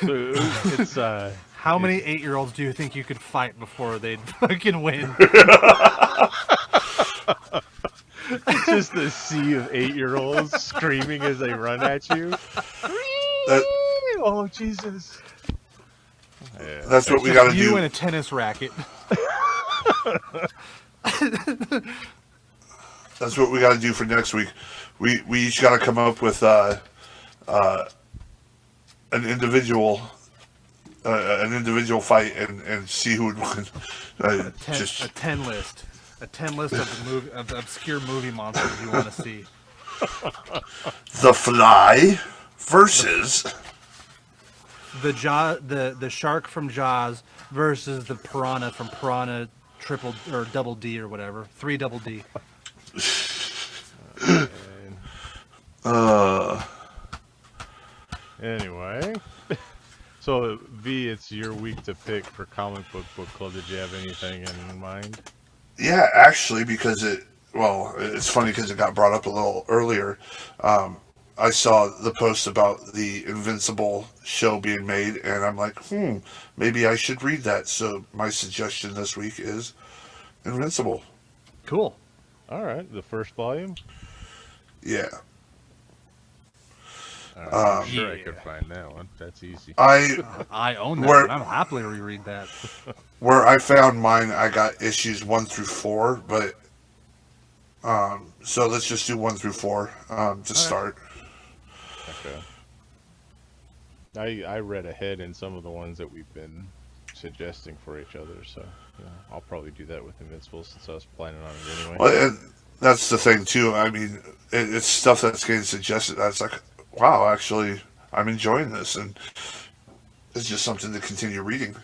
so it's How many 8-year-olds do you think you could fight before they'd fucking win? it's just a sea of 8-year-olds screaming as they run at you. Oh Jesus! Yeah. That's what we got to You do. and a tennis racket. That's what we got to do for next week. We each got to come up with an individual fight and see who would win. A 10 list. A 10 list of the obscure movie monsters you want to see. The Fly versus the shark from Jaws versus the piranha from Piranha Triple or Double D or whatever. 3 Double D. Anyway, so V, it's your week to pick for comic book club. Did you have anything in mind? Yeah, actually, because it's funny because it got brought up a little earlier. I saw the post about the Invincible show being made, and I'm like, maybe I should read that. So my suggestion this week is Invincible. Cool. All right, the first volume. Yeah. I'm sure I could find that one. That's easy. I own that one. I'll happily reread that. Where I found mine, I got issues 1 through 4, but so let's just do 1 through 4 to start. Okay. I read ahead in some of the ones that we've been suggesting for each other, so yeah, I'll probably do that with Invincible since I was planning on it anyway. Well, and that's the thing too. I mean, it's stuff that's getting suggested. That's like, wow, actually, I'm enjoying this, and it's just something to continue reading.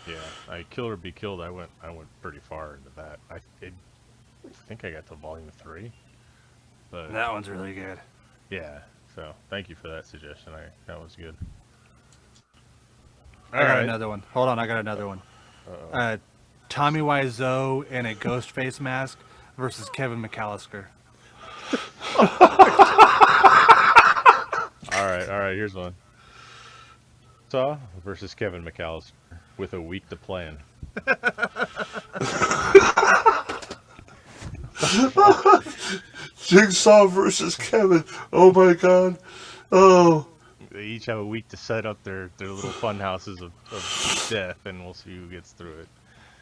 Yeah, Kill or Be Killed. I went pretty far into that. I think I got to volume 3, but That one's really good. yeah. So thank you for that suggestion. That was good. I got another one. Hold on, I got another one. Tommy Wiseau in a ghost face mask versus Kevin McAllister. All right. Here's one. Saw versus Kevin McAllister with a week to plan. Jigsaw versus Kevin. Oh my God. Oh. They each have a week to set up their little fun houses of death, and we'll see who gets through it.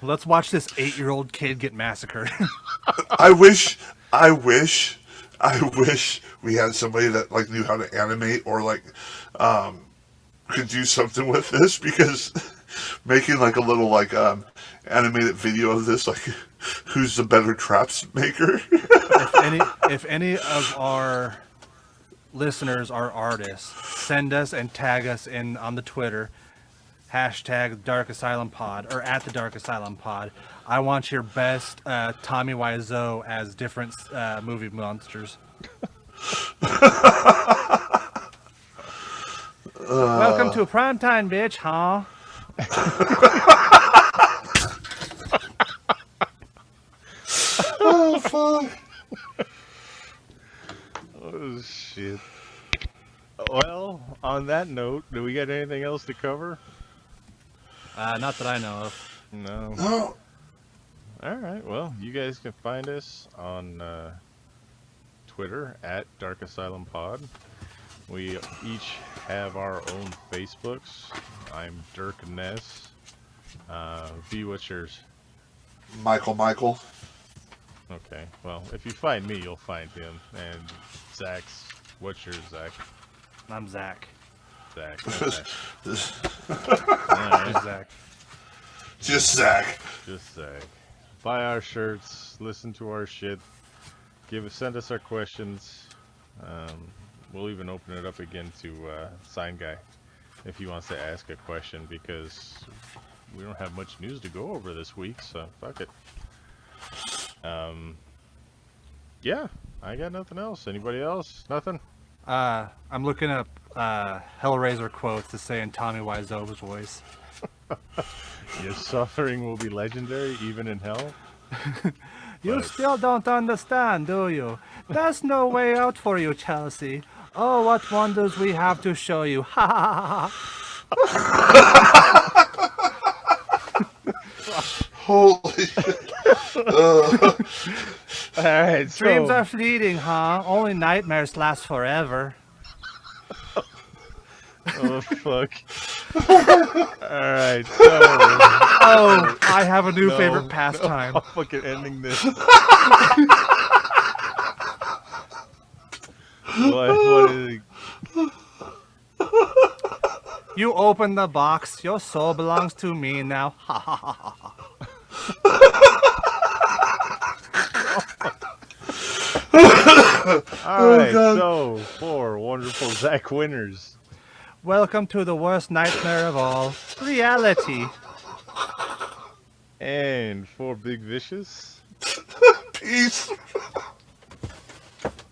Let's watch this 8-year-old kid get massacred. I wish we had somebody that like knew how to animate or like could do something with this, because making like a little like animated video of this, like who's the better traps maker? if any of our listeners are artists, send us and tag us in on the Twitter, #DarkAsylumPod or @the Dark Asylum Pod. I want your best Tommy Wiseau as different movie monsters. Welcome to primetime, bitch, huh? Oh fuck. Oh shit. Well, on that note, do we got anything else to cover? Not that I know of. No. No. All right. Well, you guys can find us on Twitter @DarkAsylumPod. We each have our own Facebooks. I'm Dirk Ness. V, what's yours? Michael. Okay. Well, if you find me, you'll find him. And Zach's. What's yours, Zach? I'm Zach. Zach. Okay. I'm Zach. Just Zach. Just Zach. Buy our shirts. Listen to our shit. Send us our questions. We'll even open it up again to Sign Guy if he wants to ask a question, because we don't have much news to go over this week, so fuck it. Yeah, I got nothing else. Anybody else? Nothing? I'm looking up Hellraiser quotes to say in Tommy Wiseau's voice. Your suffering will be legendary, even in hell. You But- still don't understand, do you? There's no way out for you, Chelsea. Oh, what wonders we have to show you. Ha ha ha ha. Holy. All right, Dreams so are fleeting, huh? Only nightmares last forever. oh fuck. All right, so Oh, I have a new no, favorite no, pastime. I'm fucking ending this. What is it? You open the box. Your soul belongs to me now. Ha ha ha ha ha. All right, God. so 4 wonderful Zach winners. Welcome to the worst nightmare of all. Reality. And 4 Big Vicious. Peace.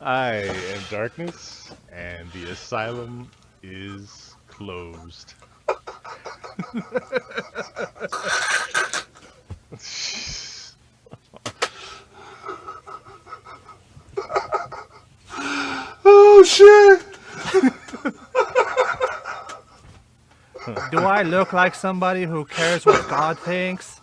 I am Darkness, and the asylum is closed. Oh, shit. Do I look like somebody who cares what God thinks?